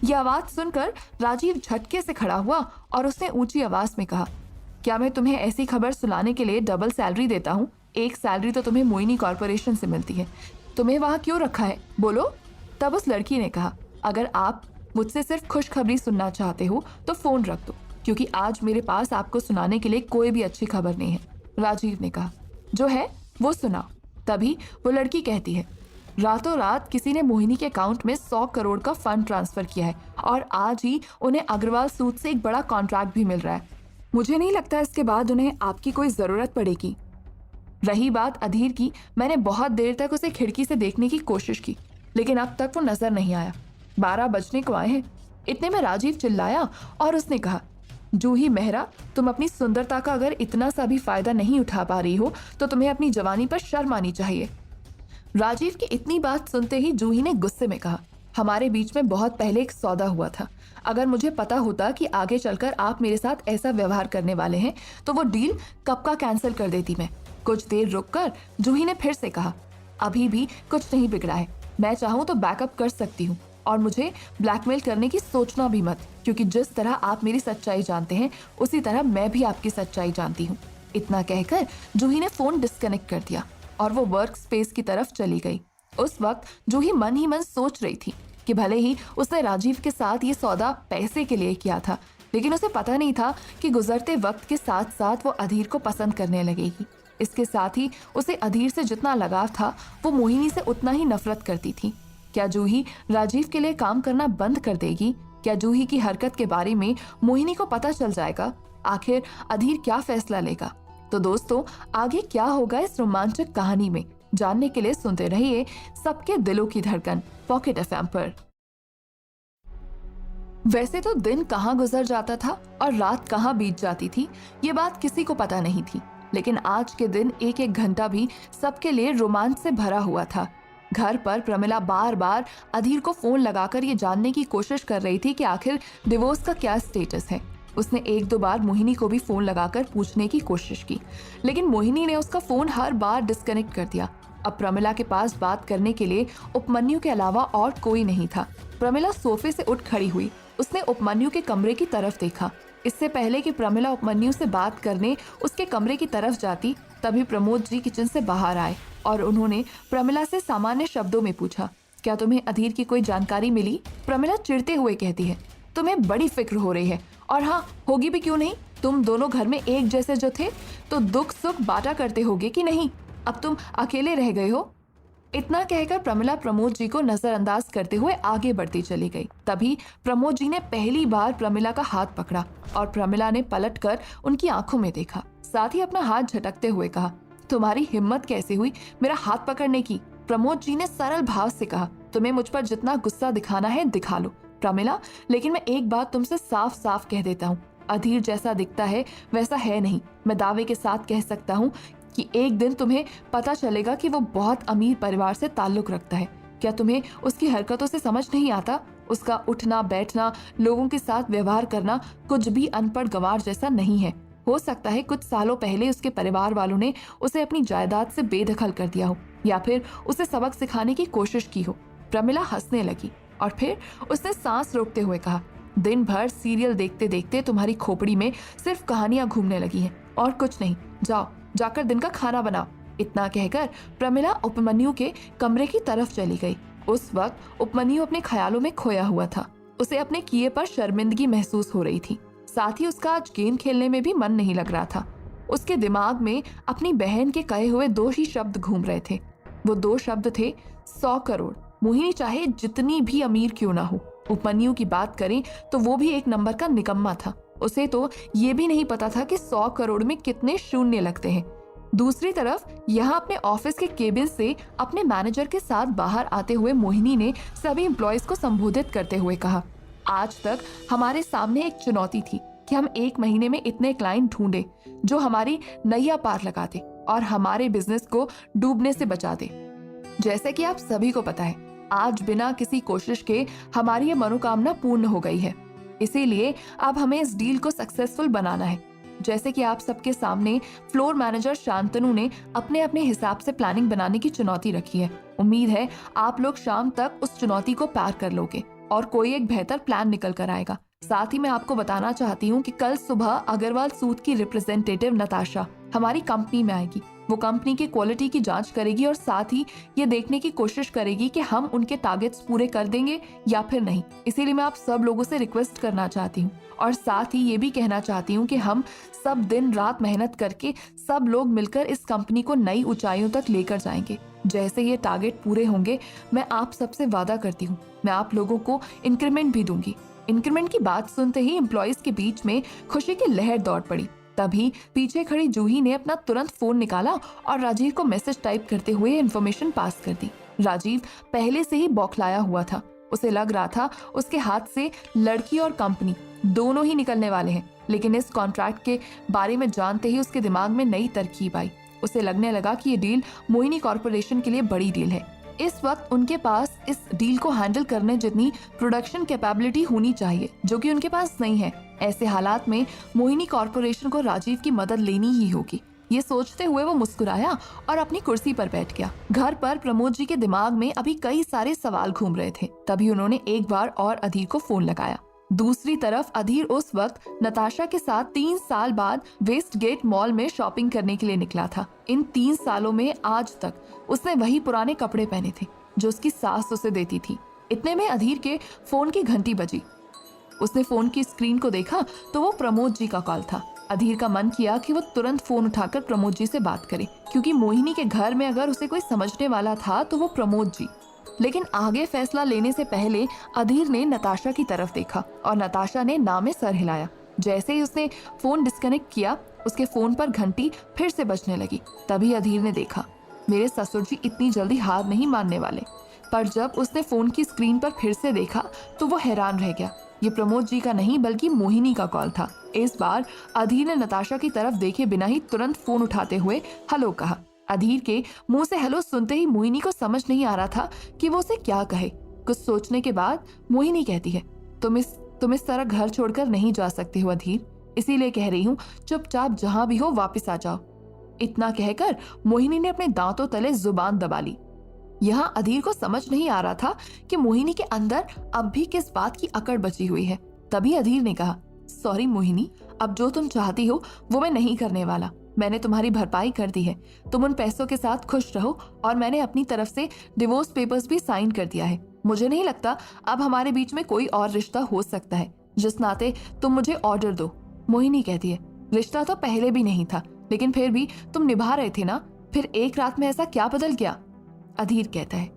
A: यह आवाज सुनकर राजीव झटके से खड़ा हुआ और उसने ऊंची आवाज में कहा, क्या मैं तुम्हें ऐसी खबर सुनाने के लिए डबल सैलरी देता हूँ? एक सैलरी तो तुम्हें मोहिनी कॉर्पोरेशन से मिलती है, तुम्हें वहां क्यों रखा है, बोलो? तब उस लड़की ने कहा, अगर आप मुझसे सिर्फ खुशखबरी सुनना चाहते हो तो फोन रख दो, क्योंकि आज मेरे पास आपको सुनाने के लिए कोई भी अच्छी खबर नहीं है। राजीव ने कहा, जो है वो सुनाओ। तभी वो लड़की कहती है, रातों रात किसी ने मोहिनी के अकाउंट में 100 करोड़ का फंड ट्रांसफर किया है और आज ही उन्हें अग्रवाल सूद से एक बड़ा कॉन्ट्रैक्ट भी मिल रहा है। मुझे नहीं लगता इसके बाद उन्हें आपकी कोई जरूरत पड़ेगी। रही बात अधीर की, मैंने बहुत देर तक उसे खिड़की से देखने की कोशिश की, लेकिन अब तक वो नजर नहीं आया। 12 बजने को आए हैं। इतने में राजीव चिल्लाया और उसने कहा, जूही मेहरा, तुम अपनी सुंदरता का अगर इतना सा भी फायदा नहीं उठा पा रही हो तो तुम्हें अपनी जवानी पर शर्म आनी चाहिए। राजीव की इतनी बात सुनते ही जूही ने गुस्से में कहा, हमारे बीच में बहुत पहले एक सौदा हुआ था। अगर मुझे पता होता कि आगे चलकर आप मेरे साथ ऐसा व्यवहार करने वाले हैं तो वो डील कब का कैंसिल कर देती मैं। कुछ देर रुककर जूही ने फिर से कहा, अभी भी कुछ नहीं बिगड़ा है। मैं चाहूँ तो बैकअप कर सकती हूँ और मुझे ब्लैकमेल करने की सोचना भी मत, क्योंकि जिस तरह आप मेरी सच्चाई जानते हैं उसी तरह मैं भी आपकी सच्चाई जानती हूँ। इतना कहकर जूही ने फोन डिस्कनेक्ट कर दिया और वो वर्क स्पेस की तरफ चली गई। उस वक्त जूही मन ही मन सोच रही थी कि भले ही उसने राजीव के साथ ये सौदा पैसे के लिए किया था, लेकिन उसे पता नहीं था कि गुजरते वक्त के साथ साथ वो अधीर को पसंद करने लगेगी। इसके साथ ही उसे अधीर से जितना लगाव था वो मोहिनी से उतना ही नफरत करती थी। क्या जूही राजीव के लिए काम करना बंद कर देगी? क्या जूही की हरकत के बारे में मोहिनी को पता चल जाएगा? आखिर अधीर क्या फैसला लेगा? तो दोस्तों, आगे क्या होगा इस रोमांचक कहानी में, जानने के लिए सुनते रहिए सबके दिलों की धड़कन पॉकेट एफएम पर। वैसे तो दिन कहाँ गुजर जाता था और रात कहाँ बीत जाती थी, ये बात किसी को पता नहीं थी, लेकिन आज के दिन एक एक घंटा भी सबके लिए रोमांच से भरा हुआ था। घर पर प्रमिला बार बार अधीर को फोन लगाकर ये जानने की कोशिश कर रही थी कि आखिर डिवोर्स का क्या स्टेटस है। उसने 1-2 बार मोहिनी को भी फोन लगाकर पूछने की कोशिश की, लेकिन मोहिनी ने उसका फोन हर बार डिस्कनेक्ट कर दिया। अब प्रमिला के पास बात करने के लिए उपमन्यु के अलावा और कोई नहीं था। प्रमिला सोफे से उठ खड़ी हुई। उसने उपमन्यु के कमरे की तरफ देखा। इससे पहले कि प्रमिला उपमन्यु से बात करने उसके कमरे की तरफ जाती, तभी प्रमोद जी किचन से बाहर आए और उन्होंने प्रमिला से सामान्य शब्दों में पूछा, क्या तुम्हें अधीर की कोई जानकारी मिली? प्रमिला चिढ़ते हुए कहती है, तुम्हें बड़ी फिक्र हो रही है, और हाँ, होगी भी क्यों नहीं। तुम दोनों घर में एक जैसे जो थे तो दुख सुख बांटा करते होगे कि नहीं? अब तुम अकेले रह गए हो। इतना कहकर प्रमिला प्रमोद जी को नजरअंदाज करते हुए आगे बढ़ती चली गई। तभी प्रमोद जी ने पहली बार प्रमिला का हाथ पकड़ा और प्रमिला ने पलटकर उनकी आंखों में देखा, साथ ही अपना हाथ झटकते हुए कहा, तुम्हारी हिम्मत कैसे हुई मेरा हाथ पकड़ने की? प्रमोद जी ने सरल भाव से कहा, तुम्हें मुझ पर जितना गुस्सा दिखाना है दिखा लो प्रमिला, लेकिन मैं एक बात तुमसे साफ साफ कह देता हूँ, अधीर जैसा दिखता है वैसा है नहीं। मैं दावे के साथ कह सकता हूँ कि एक दिन तुम्हें पता चलेगा कि वो बहुत अमीर परिवार से ताल्लुक रखता है। क्या तुम्हें उसकी हरकतों से समझ नहीं आता? उसका उठना बैठना, लोगों के साथ व्यवहार करना कुछ भी अनपढ़ गंवार जैसा नहीं है। हो सकता है कुछ सालों पहले उसके परिवार वालों ने उसे अपनी जायदाद से बेदखल कर दिया हो या फिर उसे सबक सिखाने की कोशिश की हो। प्रमिला हंसने लगी और फिर उसने सांस रोकते हुए कहा, दिन भर सीरियल देखते देखते तुम्हारी खोपड़ी में सिर्फ कहानियां घूमने लगी हैं और कुछ नहीं। जाओ, जाकर दिन का खाना बनाओ। इतना कहकर प्रमिला उपमन्यु के कमरे की तरफ चली गई। उस वक्त उपमन्यु अपने ख्यालों में खोया हुआ था। उसे अपने किए पर शर्मिंदगी महसूस हो रही थी। साथ ही उसका आज गेम खेलने में भी मन नहीं लग रहा था। उसके दिमाग में अपनी बहन के कहे हुए 2 ही शब्द घूम रहे थे। वो 2 शब्द थे 100 करोड़। मोहिनी चाहे जितनी भी अमीर क्यों ना हो, उपमन्यु की बात करें तो वो भी एक नंबर का निकम्मा था। उसे तो ये भी नहीं पता था कि 100 करोड़ में कितने शून्य लगते हैं। दूसरी तरफ यहाँ अपने ऑफिस के केबिन से अपने मैनेजर के साथ बाहर आते हुए मोहिनी ने सभी एम्प्लॉयज को संबोधित करते हुए कहा, आज तक हमारे सामने एक चुनौती थी कि हम 1 महीने में इतने क्लाइंट ढूंढे जो हमारी नैया पार लगा दे और हमारे बिजनेस को डूबने से बचा दे। जैसे कि आप सभी को पता है, आज बिना किसी कोशिश के हमारी ये मनोकामना पूर्ण हो गई है। इसीलिए अब हमें इस डील को सक्सेसफुल बनाना है। जैसे कि आप सबके सामने फ्लोर मैनेजर शांतनु ने अपने अपने हिसाब से प्लानिंग बनाने की चुनौती रखी है। उम्मीद है आप लोग शाम तक उस चुनौती को पार कर लोगे और कोई एक बेहतर प्लान निकल कर आएगा। साथ ही मैं आपको बताना चाहती हूँ कि कल सुबह अग्रवाल सूद की रिप्रेजेंटेटिव नताशा हमारी कंपनी में आएगी। वो कंपनी की क्वालिटी की जांच करेगी और साथ ही ये देखने की कोशिश करेगी कि हम उनके टारगेट्स पूरे कर देंगे या फिर नहीं। इसीलिए मैं आप सब लोगों से रिक्वेस्ट करना चाहती हूँ और साथ ही ये भी कहना चाहती हूँ कि हम सब दिन रात मेहनत करके सब लोग मिलकर इस कंपनी को नई ऊंचाइयों तक लेकर जाएंगे। जैसे ये टारगेट पूरे होंगे, मैं आप सबसे वादा करती हूँ मैं आप लोगों को इंक्रीमेंट भी दूंगी। इंक्रीमेंट की बात सुनते ही एम्प्लॉयज के बीच में खुशी की लहर दौड़ पड़ी। तभी पीछे खड़ी जूही ने अपना तुरंत फोन निकाला और राजीव को मैसेज टाइप करते हुए इन्फॉर्मेशन पास कर दी। राजीव पहले से ही बौखलाया हुआ था। उसे लग रहा था उसके हाथ से लड़की और कंपनी दोनों ही निकलने वाले हैं। लेकिन इस कॉन्ट्रैक्ट के बारे में जानते ही उसके दिमाग में नई तरकीब आई। उसे लगने लगा कि ये डील मोहिनी कॉर्पोरेशन के लिए बड़ी डील है। इस वक्त उनके पास इस डील को हैंडल करने जितनी प्रोडक्शन कैपेबिलिटी होनी चाहिए, जो कि उनके पास नहीं है। ऐसे हालात में मोहिनी कॉर्पोरेशन को राजीव की मदद लेनी ही होगी। ये सोचते हुए वो मुस्कुराया और अपनी कुर्सी पर बैठ गया। घर पर प्रमोद जी के दिमाग में अभी कई सारे सवाल घूम रहे थे। तभी उन्होंने एक बार और अधीर को फोन लगाया। दूसरी तरफ अधीर उस वक्त नताशा के साथ 3 साल बाद वेस्ट गेट मॉल में शॉपिंग करने के लिए निकला था। इन 3 सालों में आज तक उसने वही पुराने कपड़े पहने थे जो उसकी सास उसे देती थी। इतने में अधीर के फोन की घंटी बजी। उसने फोन की स्क्रीन को देखा तो वो प्रमोद जी का कॉल था। अधीर का मन किया कि वो तुरंत फोन उठाकर प्रमोद जी से बात करे, क्योंकि मोहिनी के घर में अगर उसे कोई समझने वाला था तो वो प्रमोद जी। लेकिन आगे फैसला लेने से पहले अधीर ने नताशा की तरफ देखा और नताशा ने ना में सर हिलाया। जैसे ही उसने फोन डिस्कनेक्ट किया, उसके फोन पर घंटी फिर से बजने लगी। तभी अधीर ने देखा, मेरे ससुर जी इतनी जल्दी हार नहीं मानने वाले। पर जब उसने फोन की स्क्रीन पर फिर से देखा तो वो हैरान रह गया। ये प्रमोद जी का नहीं बल्कि मोहिनी का कॉल था। इस बार अधीर ने नताशा की तरफ देखे बिना ही तुरंत फोन उठाते हुए हेलो कहा। अधीर के मुंह से हेलो सुनते ही मोहिनी को समझ नहीं आ रहा था कि वो उसे क्या कहे। कुछ सोचने के बाद मोहिनी कहती है, तुम इस तरह घर छोड़कर नहीं जा सकते हो अधीर, इसीलिए कह रही हूँ चुपचाप जहाँ भी हो वापस आ जाओ। इतना कहकर मोहिनी ने अपने दांतों तले जुबान दबा ली। यहाँ अधीर को समझ नहीं आ रहा था कि मोहिनी के अंदर अब भी किस बात की अकड़ बची हुई है। तभी अधीर ने कहा, सॉरी मोहिनी, अब जो तुम चाहती हो वो मैं नहीं करने वाला। मैंने तुम्हारी भरपाई कर दी है, तुम उन पैसों के साथ खुश रहो और मैंने अपनी तरफ से डिवोर्स पेपर्स भी साइन कर दिया है। मुझे नहीं लगता अब हमारे बीच में कोई और रिश्ता हो सकता है, जिस नाते तुम मुझे ऑर्डर दो। मोहिनी कहती है, रिश्ता तो पहले भी नहीं था, लेकिन फिर भी तुम निभा रहे थे ना, फिर एक रात में ऐसा क्या बदल गया? अधीर कहता है,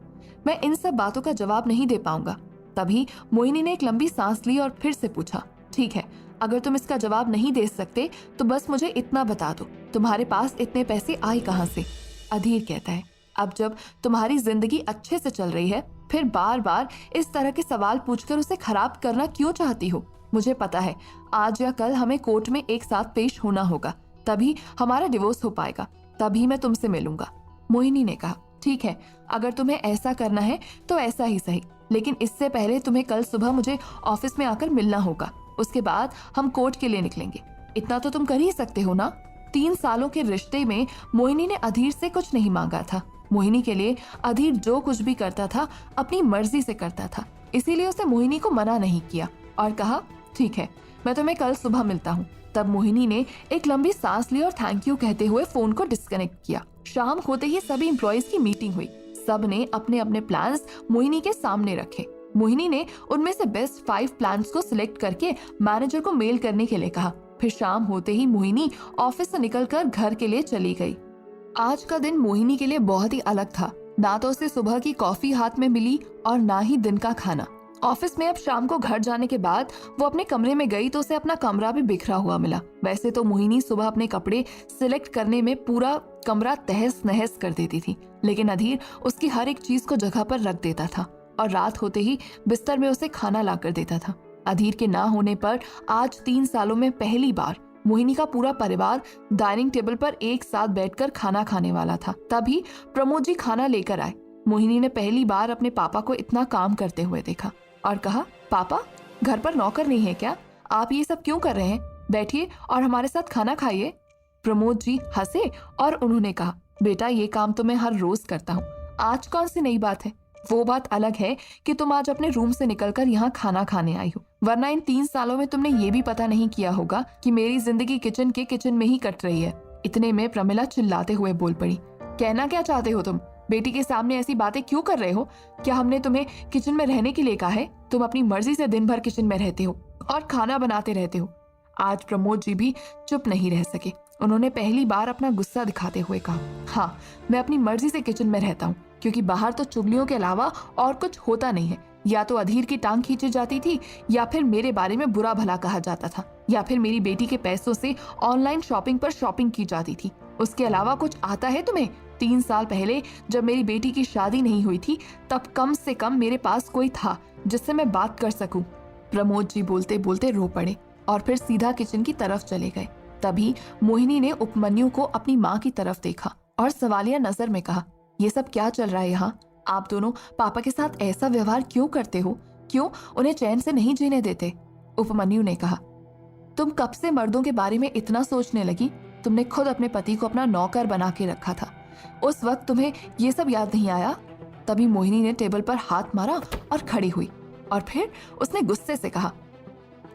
A: मैं इन सब बातों का जवाब नहीं दे पाऊंगा। तभी मोहिनी ने एक लंबी सांस ली और फिर से पूछा, ठीक है, अगर तुम इसका जवाब नहीं दे सकते तो बस मुझे इतना बता दो, तुम्हारे पास इतने पैसे आए कहाँ से? अधीर कहता है, अब जब तुम्हारी जिंदगी अच्छे से चल रही है, फिर बार बार इस तरह के सवाल पूछकर उसे खराब करना क्यों चाहती हो? मुझे पता है आज या कल हमें कोर्ट में एक साथ पेश होना होगा, तभी हमारा डिवोर्स हो पाएगा, तभी मैं तुमसे मिलूंगा। मोहिनी ने कहा, ठीक है, अगर तुम्हें ऐसा करना है तो ऐसा ही सही, लेकिन इससे पहले तुम्हें कल सुबह मुझे ऑफिस में आकर मिलना होगा। उसके बाद हम कोर्ट के लिए निकलेंगे। इतना तो तुम कर ही सकते हो ना? 3 सालों के रिश्ते में मोहिनी ने अधीर से कुछ नहीं मांगा था। मोहिनी के लिए अधीर जो कुछ भी करता था अपनी मर्जी से करता था, इसीलिए उसे मोहिनी को मना नहीं किया और कहा, ठीक है, मैं तुम्हें कल सुबह मिलता हूँ। तब मोहिनी ने एक लंबी सांस ली और थैंक यू कहते हुए फोन को डिस्कनेक्ट किया। शाम होते ही सभी एम्प्लॉयज की मीटिंग हुई। सब ने अपने अपने प्लान्स मोहिनी के सामने रखे। मोहिनी ने उनमें से बेस्ट 5 प्लान्स को सिलेक्ट करके मैनेजर को मेल करने के लिए कहा। फिर शाम होते ही मोहिनी ऑफिस से निकलकर घर के लिए चली गई। आज का दिन मोहिनी के लिए बहुत ही अलग था। ना तो उसे सुबह की कॉफी हाथ में मिली और ना ही दिन का खाना। ऑफिस में अब शाम को घर जाने के बाद वो अपने कमरे में गई तो उसे अपना कमरा भी बिखरा हुआ मिला। वैसे तो मोहिनी सुबह अपने कपड़े सिलेक्ट करने में पूरा कमरा तहस नहस कर देती थी, लेकिन अधीर उसकी हर एक चीज को जगह पर रख देता था और रात होते ही बिस्तर में उसे खाना ला कर देता था। अधीर के ना होने पर आज 3 सालों में पहली बार मोहिनी का पूरा परिवार डाइनिंग टेबल पर एक साथ बैठकर खाना खाने वाला था। तभी प्रमोद जी खाना लेकर आए। मोहिनी ने पहली बार अपने पापा को इतना काम करते हुए देखा और कहा, पापा घर पर नौकर नहीं है क्या? आप ये सब क्यों कर रहे हैं? बैठिए और हमारे साथ खाना खाइए। प्रमोद जी हंसे और उन्होंने कहा, बेटा ये काम तो मैं हर रोज करता हूँ, आज कौन सी नई बात है? वो बात अलग है कि तुम आज अपने रूम से निकलकर यहाँ खाना खाने आई हो, वरना इन 3 सालों में तुमने ये भी पता नहीं किया होगा कि मेरी जिंदगी किचन में ही कट रही है। इतने में प्रमिला चिल्लाते हुए बोल पड़ी, कहना क्या चाहते हो तुम? बेटी के सामने ऐसी बातें क्यों कर रहे हो? क्या हमने तुम्हें किचन में रहने के लिए कहा है? तुम अपनी मर्जी से दिन भर किचन में रहते हो और खाना बनाते रहते हो। आज प्रमोद जी भी चुप नहीं रह सके। उन्होंने पहली बार अपना गुस्सा दिखाते हुए कहा, हाँ मैं अपनी मर्जी से किचन में रहता हूँ, क्योंकि बाहर तो चुगलियों के अलावा और कुछ होता नहीं है। या तो अधीर की टांग खींची जाती थी, या फिर मेरे बारे में बुरा भला कहा जाता था, या फिर मेरी बेटी के पैसों से ऑनलाइन शॉपिंग पर शॉपिंग की जाती थी। उसके अलावा कुछ आता है तुम्हें? 3 साल पहले जब मेरी बेटी की शादी नहीं हुई थी, तब कम से कम मेरे पास कोई था जिससे मैं बात कर सकूं। प्रमोद जी बोलते बोलते रो पड़े और फिर सीधा किचन की तरफ चले गए। तभी मोहिनी ने उपमन्यु को अपनी माँ की तरफ देखा और सवालिया नजर में कहा, ये सब क्या चल रहा है यहाँ? आप दोनों पापा के साथ ऐसा व्यवहार क्यों करते हो? क्यों उन्हें चैन से नहीं जीने देते? उपमन्यु ने कहा, तुम कब से मर्दों के बारे में इतना सोचने लगी? तुमने खुद अपने पति को अपना नौकर बना के रखा था, उस वक्त तुम्हें ये सब याद नहीं आया? तभी मोहिनी ने टेबल पर हाथ मारा और खड़ी हुई और फिर उसने गुस्से से कहा,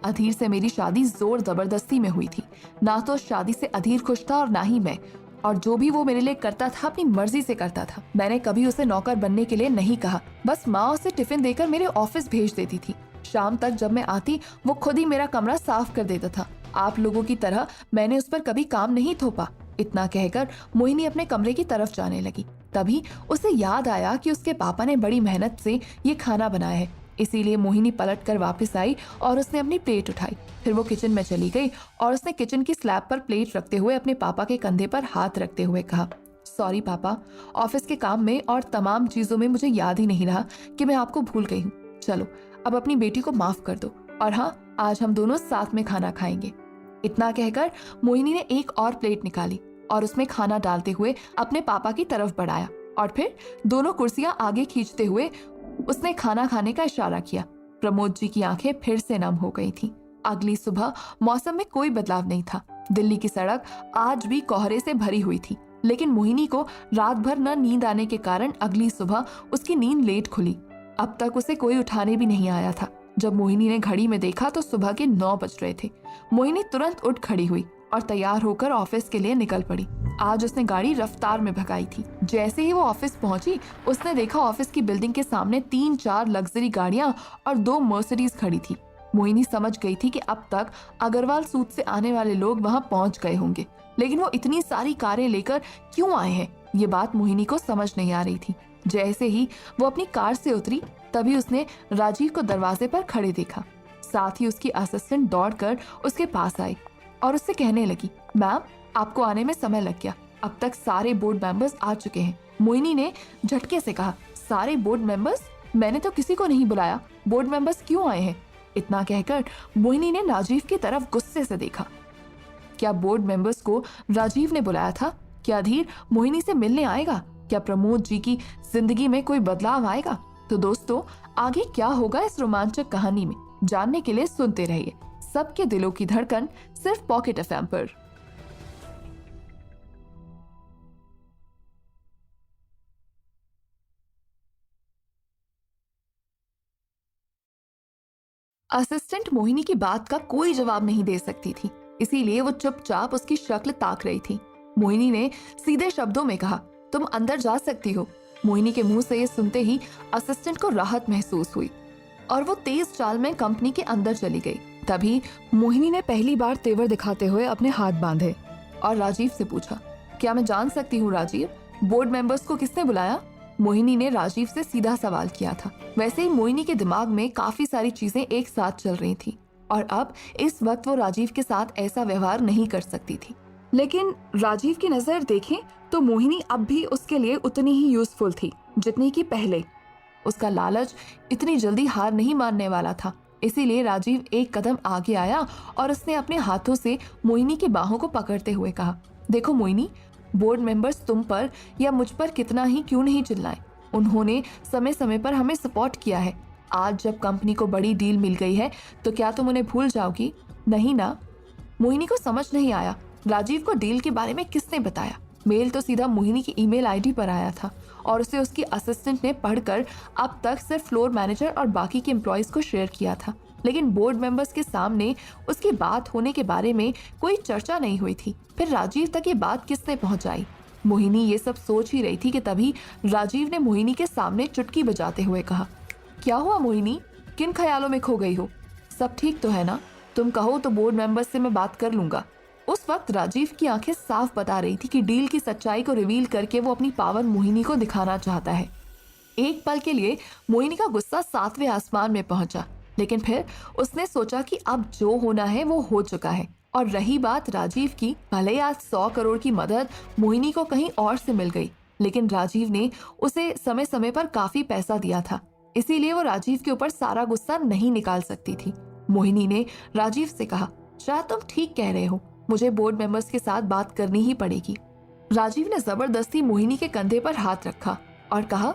A: अधीर से मेरी शादी जोर जबरदस्ती में हुई थी। ना तो शादी से अधीर खुश था और ना ही मैं, और जो भी वो मेरे लिए करता था अपनी मर्जी से करता था। मैंने कभी उसे नौकर बनने के लिए नहीं कहा, बस माँ उसे टिफिन देकर मेरे ऑफिस भेज देती थी। शाम तक जब मैं आती वो खुद ही मेरा कमरा साफ कर देता था। आप लोगों की तरह मैंने उस पर कभी काम नहीं थोपा। इतना कहकर मोहिनी अपने कमरे की तरफ जाने लगी। तभी उसे याद आया कि उसके पापा ने बड़ी मेहनत से ये खाना बनाया है, इसीलिए मोहिनी पलट कर वापस आई और उसने अपनी प्लेट उठाई। फिर वो किचन में चली गई और उसने किचन की स्लैब पर प्लेट रखते हुए अपने पापा के कंधे पर हाथ रखते हुए कहा, सॉरी पापा, ऑफिस के काम में और तमाम चीजों में मुझे याद ही नहीं रहा कि मैं आपको भूल गई हूँ। चलो अब अपनी बेटी को माफ कर दो, और हाँ आज हम दोनों साथ में खाना खाएंगे। इतना कहकर मोहिनी ने एक और प्लेट निकाली और उसमें खाना डालते हुए अपने पापा की तरफ बढ़ाया और फिर दोनों कुर्सियां आगे खींचते हुए उसने खाना खाने का इशारा किया। प्रमोद जी की आंखें फिर से नम हो गई थीं। अगली सुबह मौसम में कोई बदलाव नहीं था। दिल्ली की सड़क आज भी कोहरे से भरी हुई थी, लेकिन मोहिनी को रात भर न नींद आने के कारण अगली सुबह उसकी नींद लेट खुली। अब तक उसे कोई उठाने भी नहीं आया था। जब मोहिनी ने घड़ी में देखा तो सुबह के 9 बज रहे थे। मोहिनी तुरंत उठ खड़ी हुई और तैयार होकर ऑफिस के लिए निकल पड़ी। आज उसने गाड़ी रफ्तार में भगाई थी। जैसे ही वो ऑफिस पहुंची, उसने देखा ऑफिस की बिल्डिंग के सामने 3-4 लग्जरी गाड़ियां और 2 मर्सिडीज खड़ी थी। मोहिनी समझ गई थी कि अब तक अग्रवाल सूद से आने वाले लोग वहां पहुंच गए होंगे, लेकिन वो इतनी सारी कारें लेकर क्यों आए हैं, ये बात मोहिनी को समझ नहीं आ रही थी। जैसे ही वो अपनी कार से उतरी, तभी उसने राजीव को दरवाजे पर खड़े देखा। साथ ही उसकी असिस्टेंट दौड़कर उसके पास आई और उससे कहने लगी, मैम आपको आने में समय लग गया, अब तक सारे बोर्ड मेंबर्स आ चुके हैं। मोहिनी ने झटके से कहा, सारे बोर्ड मेंबर्स? मैंने तो किसी को नहीं बुलाया, बोर्ड मेंबर्स क्यों आए हैं? इतना कहकर मोहिनी ने राजीव की तरफ गुस्से से देखा। क्या बोर्ड मेंबर्स को राजीव ने बुलाया था? क्या अधीर मोहिनी से मिलने आएगा? क्या प्रमोद जी की जिंदगी में कोई बदलाव आएगा? तो दोस्तों, आगे क्या होगा इस रोमांचक कहानी में, जानने के लिए सुनते रहिए सबके दिलों की धड़कन, सिर्फ पॉकेट एफएम पर। असिस्टेंट मोहिनी की बात का कोई जवाब नहीं दे सकती थी, इसीलिए वो चुपचाप उसकी शक्ल ताक रही थी। मोहिनी ने सीधे शब्दों में कहा, तुम अंदर जा सकती हो। मोहिनी के मुंह से ये सुनते ही असिस्टेंट को राहत महसूस हुई और वो तेज चाल में कंपनी के अंदर चली गई। तभी मोहिनी ने पहली बार तेवर दिखाते हुए अपने हाथ बांधे और राजीव से पूछा, क्या मैं जान सकती हूँ राजीव, बोर्ड मेंबर्स को किसने बुलाया? मोहिनी ने राजीव से सीधा सवाल किया था। वैसे ही मोहिनी के दिमाग में काफी सारी चीजें एक साथ चल रही थी और अब इस वक्त वो राजीव के साथ ऐसा व्यवहार नहीं कर सकती थी। लेकिन राजीव की नजर देखें तो मोहिनी अब भी उसके लिए उतनी ही यूजफुल थी जितनी कि पहले। उसका लालच इतनी जल्दी हार नहीं मानने वाला था। इसीलिए राजीव एक कदम आगे आया और उसने अपने हाथों से मोहिनी की बाहों को पकड़ते हुए कहा, देखो मोहिनी, बोर्ड मेंबर्स तुम पर या मुझ पर कितना ही क्यों नहीं चिल्लाएं, उन्होंने समय समय पर हमें सपोर्ट किया है। आज जब कंपनी को बड़ी डील मिल गई है तो क्या तुम उन्हें भूल जाओगी? नहीं ना। मोहिनी को समझ नहीं आया राजीव को डील के बारे में किसने बताया। मेल तो सीधा मोहिनी की ईमेल आईडी पर आया था और उसे उसकी असिस्टेंट ने पढ़कर अब तक सिर्फ फ्लोर मैनेजर और बाकी के एम्प्लॉयज को शेयर किया था, लेकिन बोर्ड मेंबर्स के सामने उसकी बात होने के बारे में कोई चर्चा नहीं हुई थी। फिर राजीव तक ये बात किसने पहुंचाई? मोहिनी ये सब सोच ही रही थी कि तभी राजीव ने मोहिनी के सामने चुटकी बजाते हुए कहा, क्या हुआ मोहिनी, किन ख्यालों में खो गई हो? सब ठीक तो है ना? तुम कहो तो बोर्ड मेंबर्स से मैं बात कर लूंगा। उस वक्त राजीव की आंखें साफ बता रही थी कि डील की सच्चाई को रिवील करके वो अपनी पावर मोहिनी को दिखाना चाहता है। एक पल के लिए मोहिनी का गुस्सा 7वें आसमान में पहुंचा, लेकिन फिर उसने सोचा कि अब जो होना है वो हो चुका है। और रही बात राजीव की, भले आज 100 करोड़ की मदद मोहिनी को कहीं और से मिल गई, लेकिन राजीव ने उसे समय समय पर काफी पैसा दिया था, इसीलिए वो राजीव के ऊपर सारा गुस्सा नहीं निकाल सकती थी। मोहिनी ने राजीव से कहा, शायद तुम ठीक कह रहे हो, मुझे बोर्ड मेंबर्स के साथ बात करनी ही पड़ेगी। राजीव ने जबरदस्ती मोहिनी के कंधे पर हाथ रखा और कहा,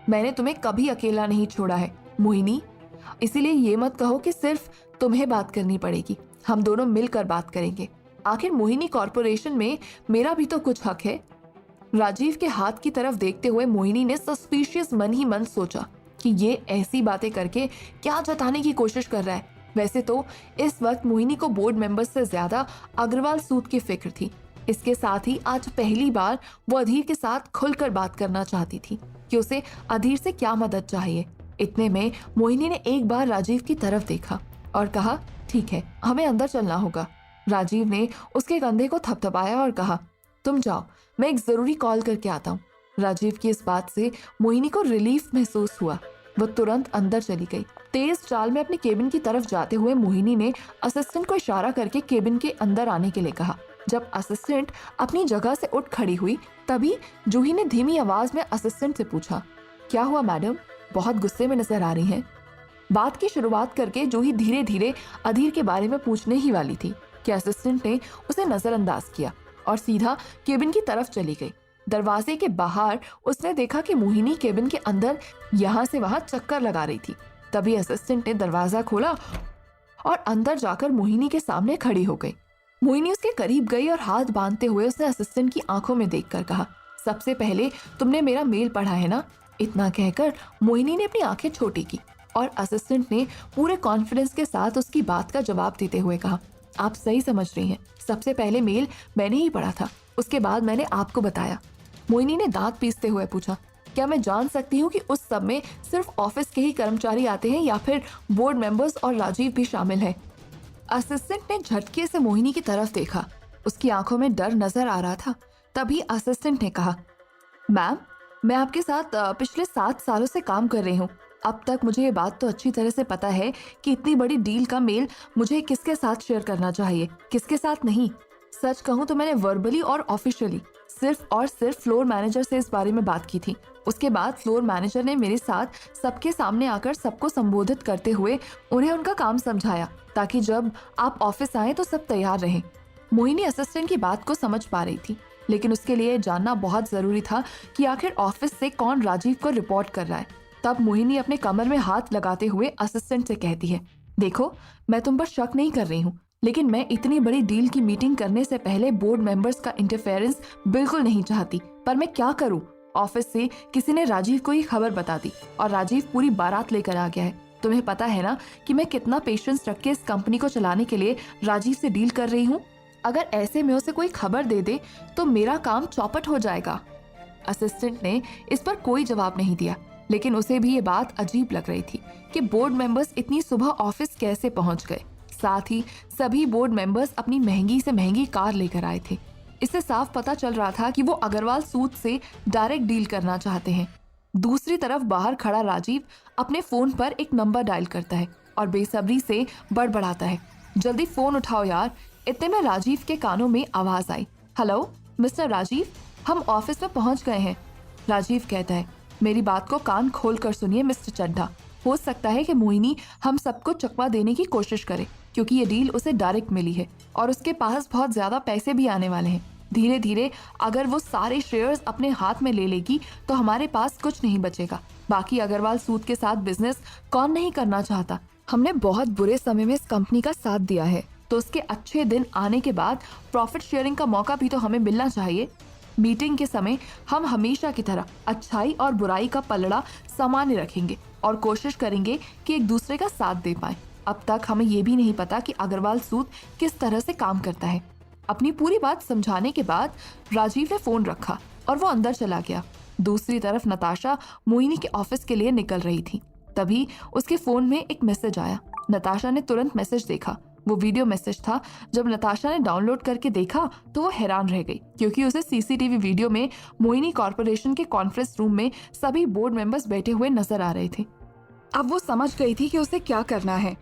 A: मैंने तुम्हें कभी अकेला नहीं छोड़ा है मोहिनी, इसीलिए ये मत कहो कि सिर्फ तुम्हें बात करनी पड़ेगी, हम दोनों मिलकर बात करेंगे। आखिर मोहिनी कॉर्पोरेशन में मेरा भी तो कुछ हक है। राजीव के हाथ की तरफ देखते हुए मोहिनी ने सस्पिशियस मन ही मन सोचा कि ये ऐसी बातें करके क्या जताने की कोशिश कर रहा है। वैसे तो इस वक्त मोहिनी को बोर्ड मेंबर्स से ज्यादा अग्रवाल सूद की फिक्र थी। इसके साथ ही आज पहली बार वो अधीर के साथ खुलकर बात करना चाहती थी कि उसे अधीर से क्या मदद चाहिए। इतने में मोहिनी ने एक बार राजीव की तरफ देखा और कहा, ठीक है, हमें अंदर चलना होगा। राजीव ने उसके कंधे को थपथपाया और कहा, तुम जाओ, मैं एक जरूरी कॉल करके आता हूँ। राजीव की इस बात से मोहिनी को रिलीफ महसूस हुआ। वो तुरंत अंदर चली गई। तेज चाल में अपने केबिन की तरफ जाते हुए मोहिनी ने असिस्टेंट को इशारा करके केबिन के अंदर आने के लिए कहा। जब असिस्टेंट अपनी जगह से उठ खड़ी हुई तभी जूही ने धीमी आवाज में असिस्टेंट से पूछा, क्या हुआ मैडम, बहुत गुस्से में नजर आ रही हैं। बात की शुरुआत करके जूही धीरे धीरे अधीर के बारे में पूछने ही वाली थी कि असिस्टेंट ने उसे नजरअंदाज किया और सीधा केबिन की तरफ चली गई। दरवाजे के बाहर उसने देखा कि मोहिनी केबिन के अंदर यहाँ से वहां चक्कर लगा रही थी। तभी असिस्टेंट ने दरवाजा खोला और अंदर जाकर मोहिनी के सामने खड़ी हो गई। मोहिनी उसके करीब गई और हाथ बांधते हुए उसने असिस्टेंट की आंखों में देखकर कहा, सबसे पहले तुमने मेरा मेल पढ़ा है ना? इतना कहकर मोहिनी ने अपनी आंखें छोटी की और असिस्टेंट ने पूरे कॉन्फिडेंस के साथ उसकी बात का जवाब देते हुए कहा, आप सही समझ रही हैं, सबसे पहले मेल मैंने ही पढ़ा था, उसके बाद मैंने आपको बताया। मोहिनी ने दांत पीसते हुए पूछा, क्या मैं जान सकती हूँ कि उस सब में सिर्फ ऑफिस के ही कर्मचारी आते हैं या फिर बोर्ड मेंबर्स और राजीव भी शामिल है? असिस्टेंट ने झटके से मोहिनी की तरफ देखा। उसकी आंखों में डर नजर आ रहा था। तभी असिस्टेंट ने कहा, मैम, मैं आपके साथ पिछले 7 सालों से काम कर रही हूँ। अब तक मुझे ये बात तो अच्छी तरह से पता है कि इतनी बड़ी डील का मेल मुझे किसके साथ शेयर करना चाहिए, किसके साथ नहीं। सच कहूँ तो मैंने वर्बली और ऑफिशियली सिर्फ और सिर्फ फ्लोर मैनेजर से इस बारे में बात की थी। उसके बाद फ्लोर मैनेजर ने मेरे साथ सबके सामने आकर सबको संबोधित करते हुए उन्हें उनका काम समझाया ताकि जब आप ऑफिस आए तो सब तैयार रहें। मोहिनी असिस्टेंट की बात को समझ पा रही थी, लेकिन उसके लिए जानना बहुत जरूरी था कि आखिर ऑफिस से कौन राजीव को रिपोर्ट कर रहा है। तब मोहिनी अपने कमर में हाथ लगाते हुए असिस्टेंट से कहती है, देखो, मैं तुम पर शक नहीं कर रही हूँ, लेकिन मैं इतनी बड़ी डील की मीटिंग करने से पहले बोर्ड मेंबर्स का इंटरफेरेंस बिल्कुल नहीं चाहती, पर मैं क्या करूँ? ऑफिस से किसी ने राजीव को ये खबर बता दी और राजीव पूरी बारात लेकर आ गया है। तुम्हें पता है ना कि मैं कितना पेशेंस रख के इस कंपनी को चलाने के लिए राजीव से डील कर रही हूँ। अगर ऐसे में उसे कोई खबर दे दे तो मेरा काम चौपट हो जाएगा। असिस्टेंट ने इस पर कोई जवाब नहीं दिया, लेकिन उसे भी ये बात अजीब लग रही थी कि बोर्ड मेंबर्स इतनी सुबह ऑफिस कैसे पहुंच गए। साथ ही सभी बोर्ड मेंबर्स अपनी महंगी से महंगी कार लेकर आए थे। इससे साफ पता चल रहा था कि वो अग्रवाल सूद से डायरेक्ट डील करना चाहते हैं। दूसरी तरफ बाहर खड़ा राजीव अपने फोन पर एक नंबर डायल करता है और बेसब्री से बड़बड़ाता है, जल्दी फोन उठाओ यार। इतने में राजीव के कानों में आवाज आई, हेलो मिस्टर राजीव, हम ऑफिस में पहुंच गए हैं। राजीव कहता है, मेरी बात को कान खोल कर सुनिए मिस्टर चड्ढा, हो सकता है कि मोहिनी हम सबको चकवा देने की कोशिश करे, क्योंकि ये डील उसे डायरेक्ट मिली है और उसके पास बहुत ज्यादा पैसे भी आने वाले हैं। धीरे धीरे अगर वो सारे शेयर्स अपने हाथ में ले लेगी तो हमारे पास कुछ नहीं बचेगा। बाकी अग्रवाल सूद के साथ बिजनेस कौन नहीं करना चाहता। हमने बहुत बुरे समय में इस कंपनी का साथ दिया है, तो उसके अच्छे दिन आने के बाद प्रॉफिट शेयरिंग का मौका भी तो हमें मिलना चाहिए। मीटिंग के समय हम हमेशा की तरह अच्छाई और बुराई का पलड़ा सामान्य रखेंगे और कोशिश करेंगे कि एक दूसरे का साथ दे पाएं। अब तक हमें ये भी नहीं पता कि अग्रवाल सूद किस तरह से काम करता है। अपनी पूरी बात समझाने के बाद राजीव ने फोन रखा और वो अंदर चला गया। दूसरी तरफ नताशा मोहिनी के ऑफिस के लिए निकल रही थी। तभी उसके फोन में एक मैसेज आया। नताशा ने तुरंत मैसेज देखा। वो वीडियो मैसेज था। जब नताशा ने डाउनलोड करके देखा तो वो हैरान रह गई, क्योंकि उसे सीसीटीवी वीडियो में मोहिनी कॉर्पोरेशन के कॉन्फ्रेंस रूम में सभी बोर्ड मेंबर्स बैठे हुए नजर आ रहे थे। अब वो समझ गई थी कि उसे क्या करना है।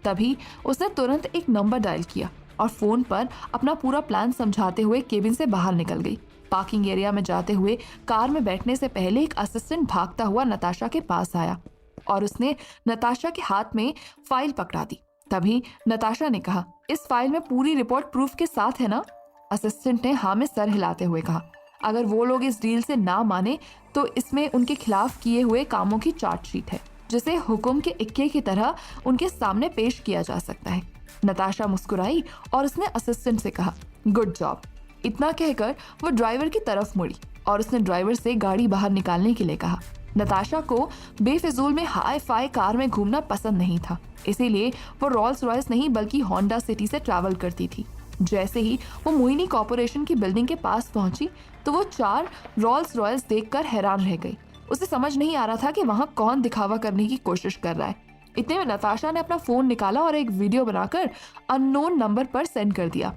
A: तभी उसने तुरंत एक नंबर डायल किया और फोन पर अपना पूरा प्लान समझाते हुए केबिन से बाहर निकल गई। पार्किंग एरिया में जाते हुए कार में बैठने से पहले एक असिस्टेंट भागता हुआ नताशा के पास आया और उसने नताशा के हाथ में फाइल पकड़ा दी। तभी नताशा ने कहा, इस फाइल में पूरी रिपोर्ट प्रूफ के साथ है ना? असिस्टेंट ने हाँ में सर हिलाते हुए कहा, अगर वो लोग इस डील से ना माने तो इसमें उनके खिलाफ किए हुए कामों की चार्जशीट है, जिसे हुक्म के इक्के की तरह उनके सामने पेश किया जा सकता है। नताशा मुस्कुराई और उसने असिस्टेंट से कहा, गुड जॉब। इतना कहकर वो ड्राइवर की तरफ मुड़ी और उसने ड्राइवर से गाड़ी बाहर निकालने के लिए कहा। नताशा को बेफिजूल में हाई फाई कार में घूमना पसंद नहीं था, इसीलिए वो रोल्स रॉयस नहीं बल्कि होंडा सिटी से ट्रैवल करती थी। जैसे ही वो मोहिनी कॉर्पोरेशन की बिल्डिंग के पास पहुंची तो वो 4 रोल्स रॉयस देखकर हैरान रह गई। उसे समझ नहीं आ रहा था कि वहां कौन दिखावा करने की कोशिश कर रहा है। इतने में नताशा ने अपना फोन निकाला और एक वीडियो बनाकर अननोन नंबर पर सेंड कर दिया।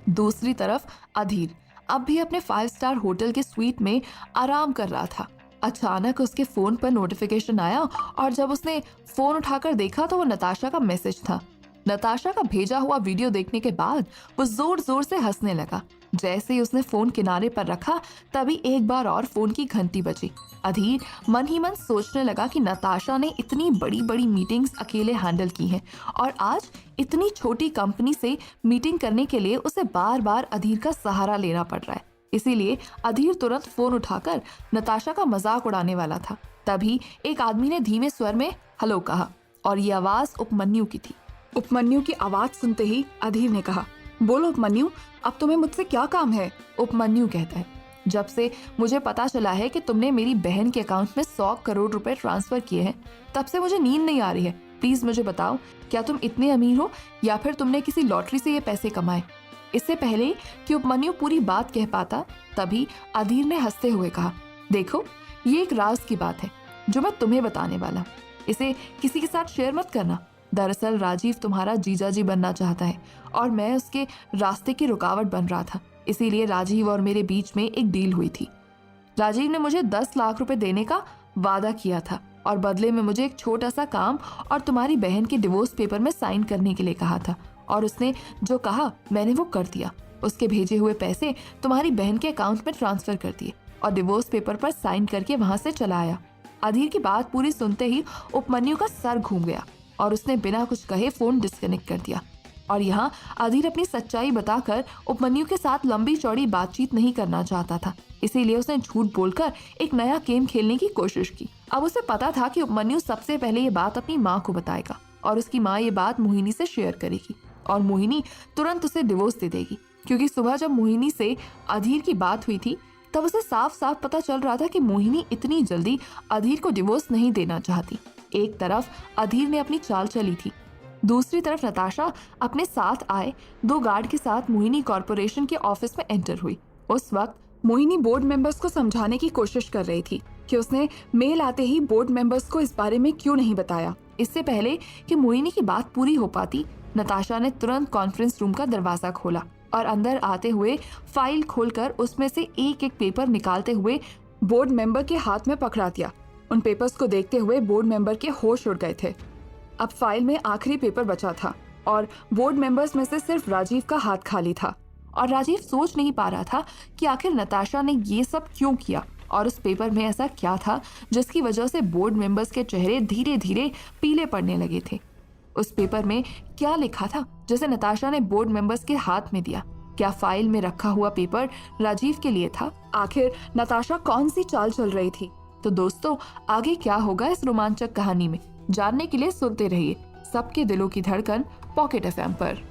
A: दूसरी तरफ अधीर अब भी अपने 5 स्टार होटल के स्वीट में आराम कर रहा था। अचानक उसके फोन पर नोटिफिकेशन आया और जब उसने फोन उठाकर देखा तो वो नताशा का मैसेज था। नताशा का भेजा हुआ वीडियो देखने के बाद वो जोर जोर से हंसने लगा। जैसे ही उसने फोन किनारे पर रखा तभी एक बार और फोन की घंटी बजी। अधीर मन ही मन सोचने लगा कि नताशा ने इतनी बड़ी बड़ी मीटिंग्स अकेले हैंडल की हैं और आज इतनी छोटी कंपनी से मीटिंग करने के लिए उसे बार बार अधीर का सहारा लेना पड़ रहा है। इसीलिए अधीर तुरंत फोन उठाकर नताशा का मजाक उड़ाने वाला था। तभी एक आदमी ने धीमे स्वर में हेलो कहा और ये आवाज उपमन्यु की थी। उपमन्यु की आवाज सुनते ही अधीर ने कहा, बोलो उपमन्यु, अब तुम्हें मुझसे क्या काम है? उपमन्यु कहता है, जब से मुझे पता चला है कि तुमने मेरी बहन के अकाउंट में 100 करोड़ रुपए ट्रांसफर किए हैं, तब से मुझे नींद नहीं आ रही है। प्लीज मुझे बताओ, क्या तुम इतने अमीर हो या फिर तुमने किसी लॉटरी से ये पैसे कमाए? इससे पहले कि उपमन्यु पूरी बात कह पाता तभी अधीर ने हंसते हुए कहा, देखो ये एक राज की बात है जो मैं तुम्हें बताने वाला हूँ, इसे किसी के साथ शेयर मत करना। दरअसल राजीव तुम्हारा जीजाजी बनना चाहता है और मैं उसके रास्ते की रुकावट बन रहा था, इसीलिए राजीव और मेरे बीच में एक डील हुई थी। राजीव ने मुझे 10 लाख रुपए देने का वादा किया था और बदले में मुझे एक छोटा सा काम और तुम्हारी बहन के डिवोर्स पेपर में साइन करने के लिए कहा था और उसने जो कहा मैंने वो कर दिया। उसके भेजे हुए पैसे तुम्हारी बहन के अकाउंट में ट्रांसफर कर दिए और डिवोर्स पेपर पर साइन करके वहां से चला आया। अधीर की बात पूरी सुनते ही उपमन्यु का सर घूम गया और उसने बिना कुछ कहे फोन डिस्कनेक्ट कर दिया। और यहाँ अधीर अपनी सच्चाई बताकर उपमन्यु के साथ लंबी चौड़ी बातचीत नहीं करना चाहता था, इसीलिए उसने झूठ बोलकर एक नया गेम खेलने की कोशिश की। अब उसे पता था कि उपमन्यु सबसे पहले ये बात अपनी माँ को बताएगा और उसकी माँ ये बात मोहिनी से शेयर करेगी और मोहिनी तुरंत उसे डिवोर्स दे देगी, क्योंकि सुबह जब मोहिनी से अधीर की बात हुई थी तब उसे साफ साफ पता चल रहा था कि मोहिनी इतनी जल्दी अधीर को डिवोर्स नहीं देना चाहती। एक तरफ अधीर ने अपनी चाल चली थी, दूसरी तरफ नताशा अपने साथ आए 2 गार्ड के साथ मोहिनी कॉर्पोरेशन के ऑफिस में एंटर हुई। उस वक्त मोहिनी बोर्ड मेंबर्स को समझाने की कोशिश कर रही थी कि उसने मेल आते ही बोर्ड मेंबर्स को इस बारे में क्यों नहीं बताया। इससे पहले कि मोहिनी की बात पूरी हो पाती, नताशा ने तुरंत कॉन्फ्रेंस रूम का दरवाजा खोला और अंदर आते हुए फाइल खोलकर उसमें से एक एक पेपर निकालते हुए बोर्ड मेंबर के हाथ में पकड़ा दिया। उन पेपर्स को देखते हुए बोर्ड मेंबर के होश उड़ गए थे। अब फाइल में आखिरी पेपर बचा था और बोर्ड मेंबर्स में से सिर्फ राजीव का हाथ खाली था और राजीव सोच नहीं पा रहा था कि आखिर नताशा ने ये सब क्यों किया और उस पेपर में ऐसा क्या था जिसकी वजह से बोर्ड मेंबर्स के चेहरे धीरे धीरे पीले पड़ने लगे थे। उस पेपर में क्या लिखा था जिसे नताशा ने बोर्ड मेंबर्स के हाथ में दिया? क्या फाइल में रखा हुआ पेपर राजीव के लिए था? आखिर नताशा कौन सी चाल चल रही थी? तो दोस्तों, आगे क्या होगा इस रोमांचक कहानी में, जानने के लिए सुनते रहिए सबके दिलों की धड़कन पॉकेट एफएम पर।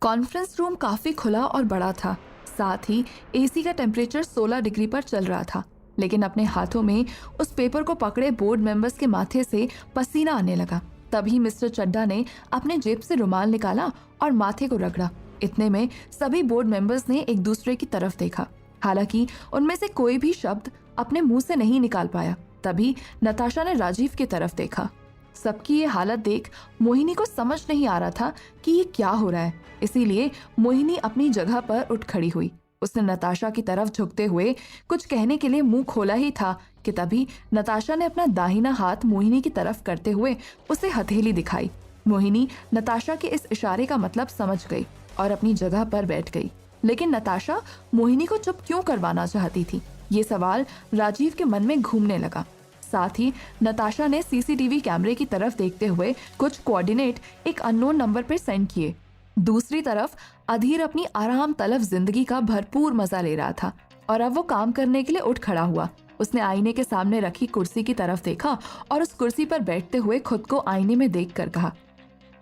A: कॉन्फ्रेंस रूम काफी खुला और बड़ा था। साथ ही एसी का टेम्परेचर 16 डिग्री पर चल रहा था। लेकिन अपने हाथों में उस पेपर को पकड़े बोर्ड मेंबर्स के माथे से पसीना आने लगा। तभी मिस्टर चड्डा ने अपने जेब से रुमाल निकाला और माथे को रगड़ा। इतने में सभी बोर्ड मेंबर्स ने एक दूसरे की तरफ देखा। हालांकि उनमें से कोई भी शब्द अपने मुंह से नहीं निकाल पाया। तभी नताशा ने राजीव की तरफ देखा। सबकी ये हालत देख मोहिनी को समझ नहीं आ रहा था कि ये क्या हो रहा है। इसीलिए मोहिनी अपनी जगह पर उठ खड़ी हुई। उसने नताशा की तरफ झुकते हुए कुछ कहने के लिए मुंह खोला ही था कि तभी नताशा ने अपना दाहिना हाथ मोहिनी की तरफ करते हुए उसे हथेली दिखाई। मोहिनी नताशा के इस इशारे का मतलब समझ गई और अपनी जगह पर बैठ गई। लेकिन नताशा मोहिनी को चुप क्यों करवाना चाहती थी, ये सवाल राजीव के मन में घूमने लगा। साथ ही नताशा ने सीसीटीवी कैमरे की तरफ देखते हुए कुछ कोऑर्डिनेट एक अननोन नंबर पर सेंड किए। दूसरी तरफ अधीर अपनी आराम तलब जिंदगी का भरपूर मजा ले रहा था और अब वो काम करने के लिए उठ खड़ा हुआ। उसने आईने के सामने रखी कुर्सी की तरफ देखा और उस कुर्सी पर बैठते हुए खुद को आईने में देखकर कहा,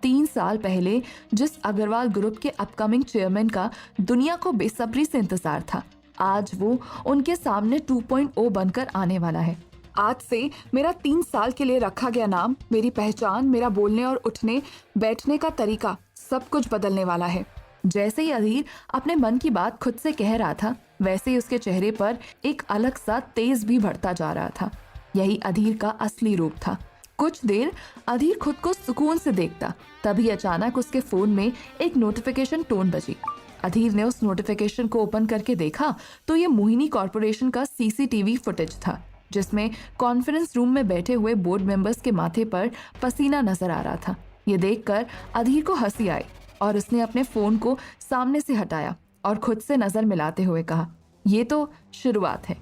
A: 3 साल पहले जिस अग्रवाल ग्रुप के अपकमिंग चेयरमैन का दुनिया को बेसब्री से इंतजार था, आज वो उनके सामने 2.0 बनकर आने वाला है। आज से मेरा 3 साल के लिए रखा गया नाम, मेरी पहचान, मेरा बोलने और उठने बैठने का तरीका सब कुछ बदलने वाला है। जैसे ही अधीर अपने मन की बात खुद से कह रहा था, वैसे ही उसके चेहरे पर एक अलग सा तेज भी बढ़ता जा रहा था। यही अधीर का असली रूप था। कुछ देर अधीर खुद को सुकून से देखता, तभी अचानक उसके फोन में एक नोटिफिकेशन टोन बजी। अधीर ने उस नोटिफिकेशन को ओपन करके देखा तो ये मोहिनी कॉर्पोरेशन का सीसीटीवी फुटेज था, जिसमें कॉन्फ्रेंस रूम में बैठे हुए बोर्ड मेंबर्स के माथे पर पसीना नजर आ रहा था। ये देखकर अधीर को हंसी आई और उसने अपने फोन को सामने से हटाया और खुद से नजर मिलाते हुए कहा, ये तो शुरुआत है।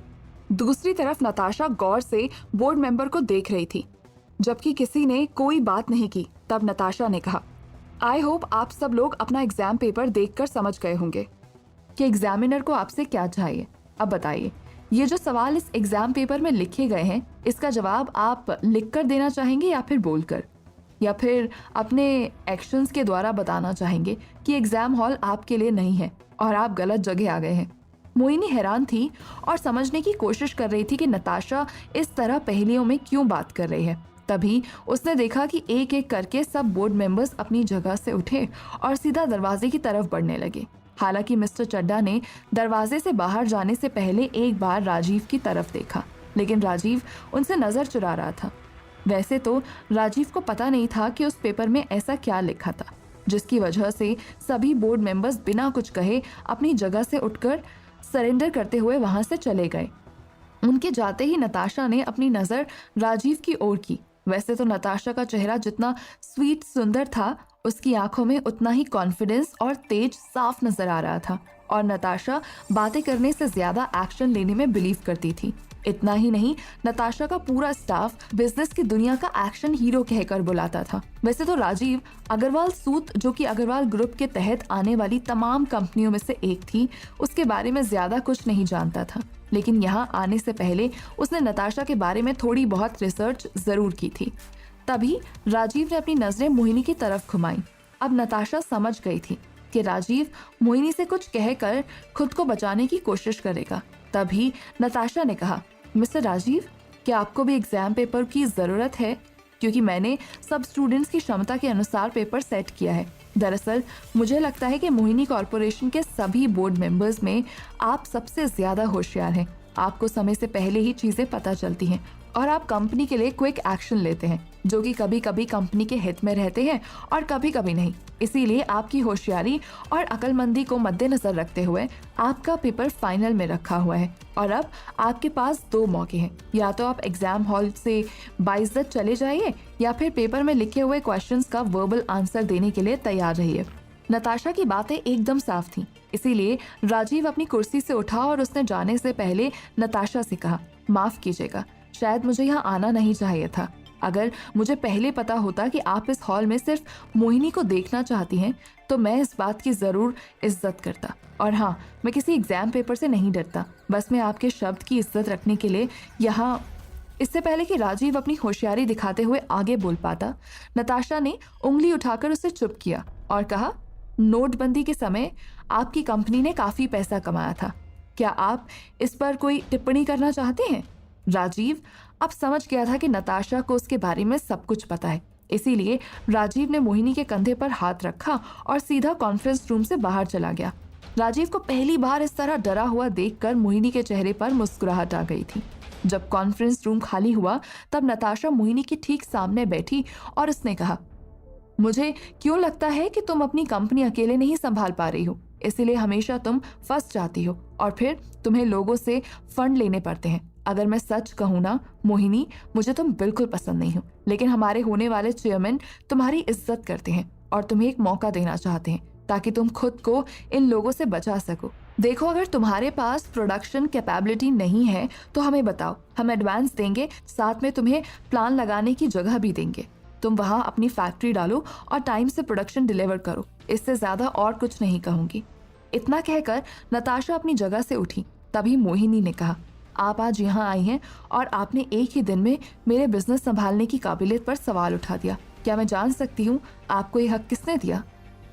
A: दूसरी तरफ नताशा गौर से बोर्ड मेंबर को देख रही थी, जबकि किसी ने कोई बात नहीं की। तब नताशा ने कहा, आई होप आप सब लोग अपना एग्जाम पेपर देखकर समझ गए होंगे कि एग्जामिनर को आपसे क्या चाहिए। अब बताइए, ये जो सवाल इस एग्जाम पेपर में लिखे गए हैं, इसका जवाब आप लिखकर देना चाहेंगे या फिर बोलकर, या फिर अपने एक्शंस के द्वारा बताना चाहेंगे कि एग्जाम हॉल आपके लिए नहीं है और आप गलत जगह आ गए हैं। मोहिनी हैरान थी और समझने की कोशिश कर रही थी कि नताशा इस तरह पहेलियों में क्यों बात कर रही है। तभी उसने देखा कि एक एक करके सब बोर्ड मेंबर्स अपनी जगह से उठे और सीधा दरवाजे की तरफ बढ़ने लगे। हालांकि मिस्टर चड्डा ने दरवाजे से बाहर जाने से पहले एक बार राजीव की तरफ देखा, लेकिन राजीव उनसे नजर चुरा रहा था। वैसे तो राजीव को पता नहीं था कि उस पेपर में ऐसा क्या लिखा था, जिसकी वजह से सभी बोर्ड मेंबर्स बिना कुछ कहे अपनी जगह से उठकर सरेंडर करते हुए वहां से चले गए। उनके जाते ही नताशा ने अपनी नजर राजीव की ओर की। वैसे तो नताशा का चेहरा जितना स्वीट सुंदर था, उसकी आंखों में उतना ही कॉन्फिडेंस और तेज साफ नजर आ रहा था और नताशा बातें करने से ज्यादा एक्शन लेने में बिलीव करती थी। इतना ही नहीं, नताशा का पूरा स्टाफ बिजनेस की दुनिया का एक्शन हीरो कहकर बुलाता था। वैसे तो राजीव अग्रवाल सूत, जो कि अग्रवाल ग्रुप के तहत आने वाली तमाम कंपनियों में से एक थी, उसके बारे में ज्यादा कुछ नहीं जानता था, लेकिन यहाँ आने से पहले उसने नताशा के बारे में थोड़ी बहुत रिसर्च जरूर की थी। तभी राजीव ने अपनी नजरें मोहिनी की तरफ घुमाई। अब नताशा समझ गई थी कि राजीव मोहिनी से कुछ कहकर खुद को बचाने की कोशिश करेगा। तभी नताशा ने कहा, मिस्टर राजीव, क्या आपको भी एग्जाम पेपर की जरूरत है? क्योंकि मैंने सब स्टूडेंट्स की क्षमता के अनुसार पेपर सेट किया है। दरअसल मुझे लगता है कि मोहिनी कॉर्पोरेशन के सभी बोर्ड मेंबर्स में आप सबसे ज्यादा होशियार हैं। आपको समय से पहले ही चीजें पता चलती हैं और आप कंपनी के लिए क्विक एक्शन लेते हैं, जो कि कभी कभी कंपनी के हित में रहते हैं और कभी कभी नहीं। इसीलिए आपकी होशियारी और अक्लमंदी को मद्देनजर रखते हुए आपका पेपर फाइनल में रखा हुआ है। और अब आपके पास 2 मौके हैं, या तो आप एग्जाम हॉल से बाइज्जत चले जाइए या फिर पेपर में लिखे हुए क्वेश्चंस का वर्बल आंसर देने के लिए तैयार रहिए। नताशा की बातें एकदम साफ थीं, इसीलिए राजीव अपनी कुर्सी से उठा और उसने जाने से पहले नताशा से कहा, माफ कीजिएगा, शायद मुझे यहाँ आना नहीं चाहिए था। अगर मुझे पहले पता होता कि आप इस हॉल में सिर्फ मोहिनी को देखना चाहती हैं तो मैं इस बात की ज़रूर इज्जत करता। और हाँ, मैं किसी एग्जाम पेपर से नहीं डरता, बस मैं आपके शब्द की इज्जत रखने के लिए यहाँ। इससे पहले कि राजीव अपनी होशियारी दिखाते हुए आगे बोल पाता, नताशा ने उंगली उठाकर उसे चुप किया और कहा, नोटबंदी के समय आपकी कंपनी ने काफ़ी पैसा कमाया था, क्या आप इस पर कोई टिप्पणी करना चाहते हैं? राजीव अब समझ गया था कि नताशा को उसके बारे में सब कुछ पता है, इसीलिए राजीव ने मोहिनी के कंधे पर हाथ रखा और सीधा कॉन्फ्रेंस रूम से बाहर चला गया। राजीव को पहली बार इस तरह डरा हुआ देखकर मोहिनी के चेहरे पर मुस्कुराहट आ गई थी। जब कॉन्फ्रेंस रूम खाली हुआ तब नताशा मोहिनी के ठीक सामने बैठी और उसने कहा, मुझे क्यों लगता है कि तुम अपनी कंपनी अकेले नहीं संभाल पा रही हो, इसीलिए हमेशा तुम फंस जाती हो और फिर तुम्हें लोगों से फंड लेने पड़ते हैं। अगर मैं सच कहूँ ना मोहिनी, मुझे तुम बिल्कुल पसंद नहीं हो, लेकिन हमारे होने वाले चेयरमैन तुम्हारी इज्जत करते हैं और तुम्हें एक मौका देना चाहते हैं ताकि तुम खुद को इन लोगों से बचा सको। देखो, अगर तुम्हारे पास प्रोडक्शन कैपेबिलिटी नहीं है तो हमें बताओ, हम एडवांस देंगे, साथ में तुम्हें प्लान लगाने की जगह भी देंगे। तुम वहाँ अपनी फैक्ट्री डालो और टाइम से प्रोडक्शन डिलीवर करो, इससे ज्यादा और कुछ नहीं कहूंगी। इतना कहकर नताशा अपनी जगह से उठी। तभी मोहिनी ने कहा, आप आज यहाँ आई हैं और आपने एक ही दिन में मेरे बिजनेस संभालने की काबिलियत पर सवाल उठा दिया। क्या मैं जान सकती हूँ आपको ये हक किसने दिया?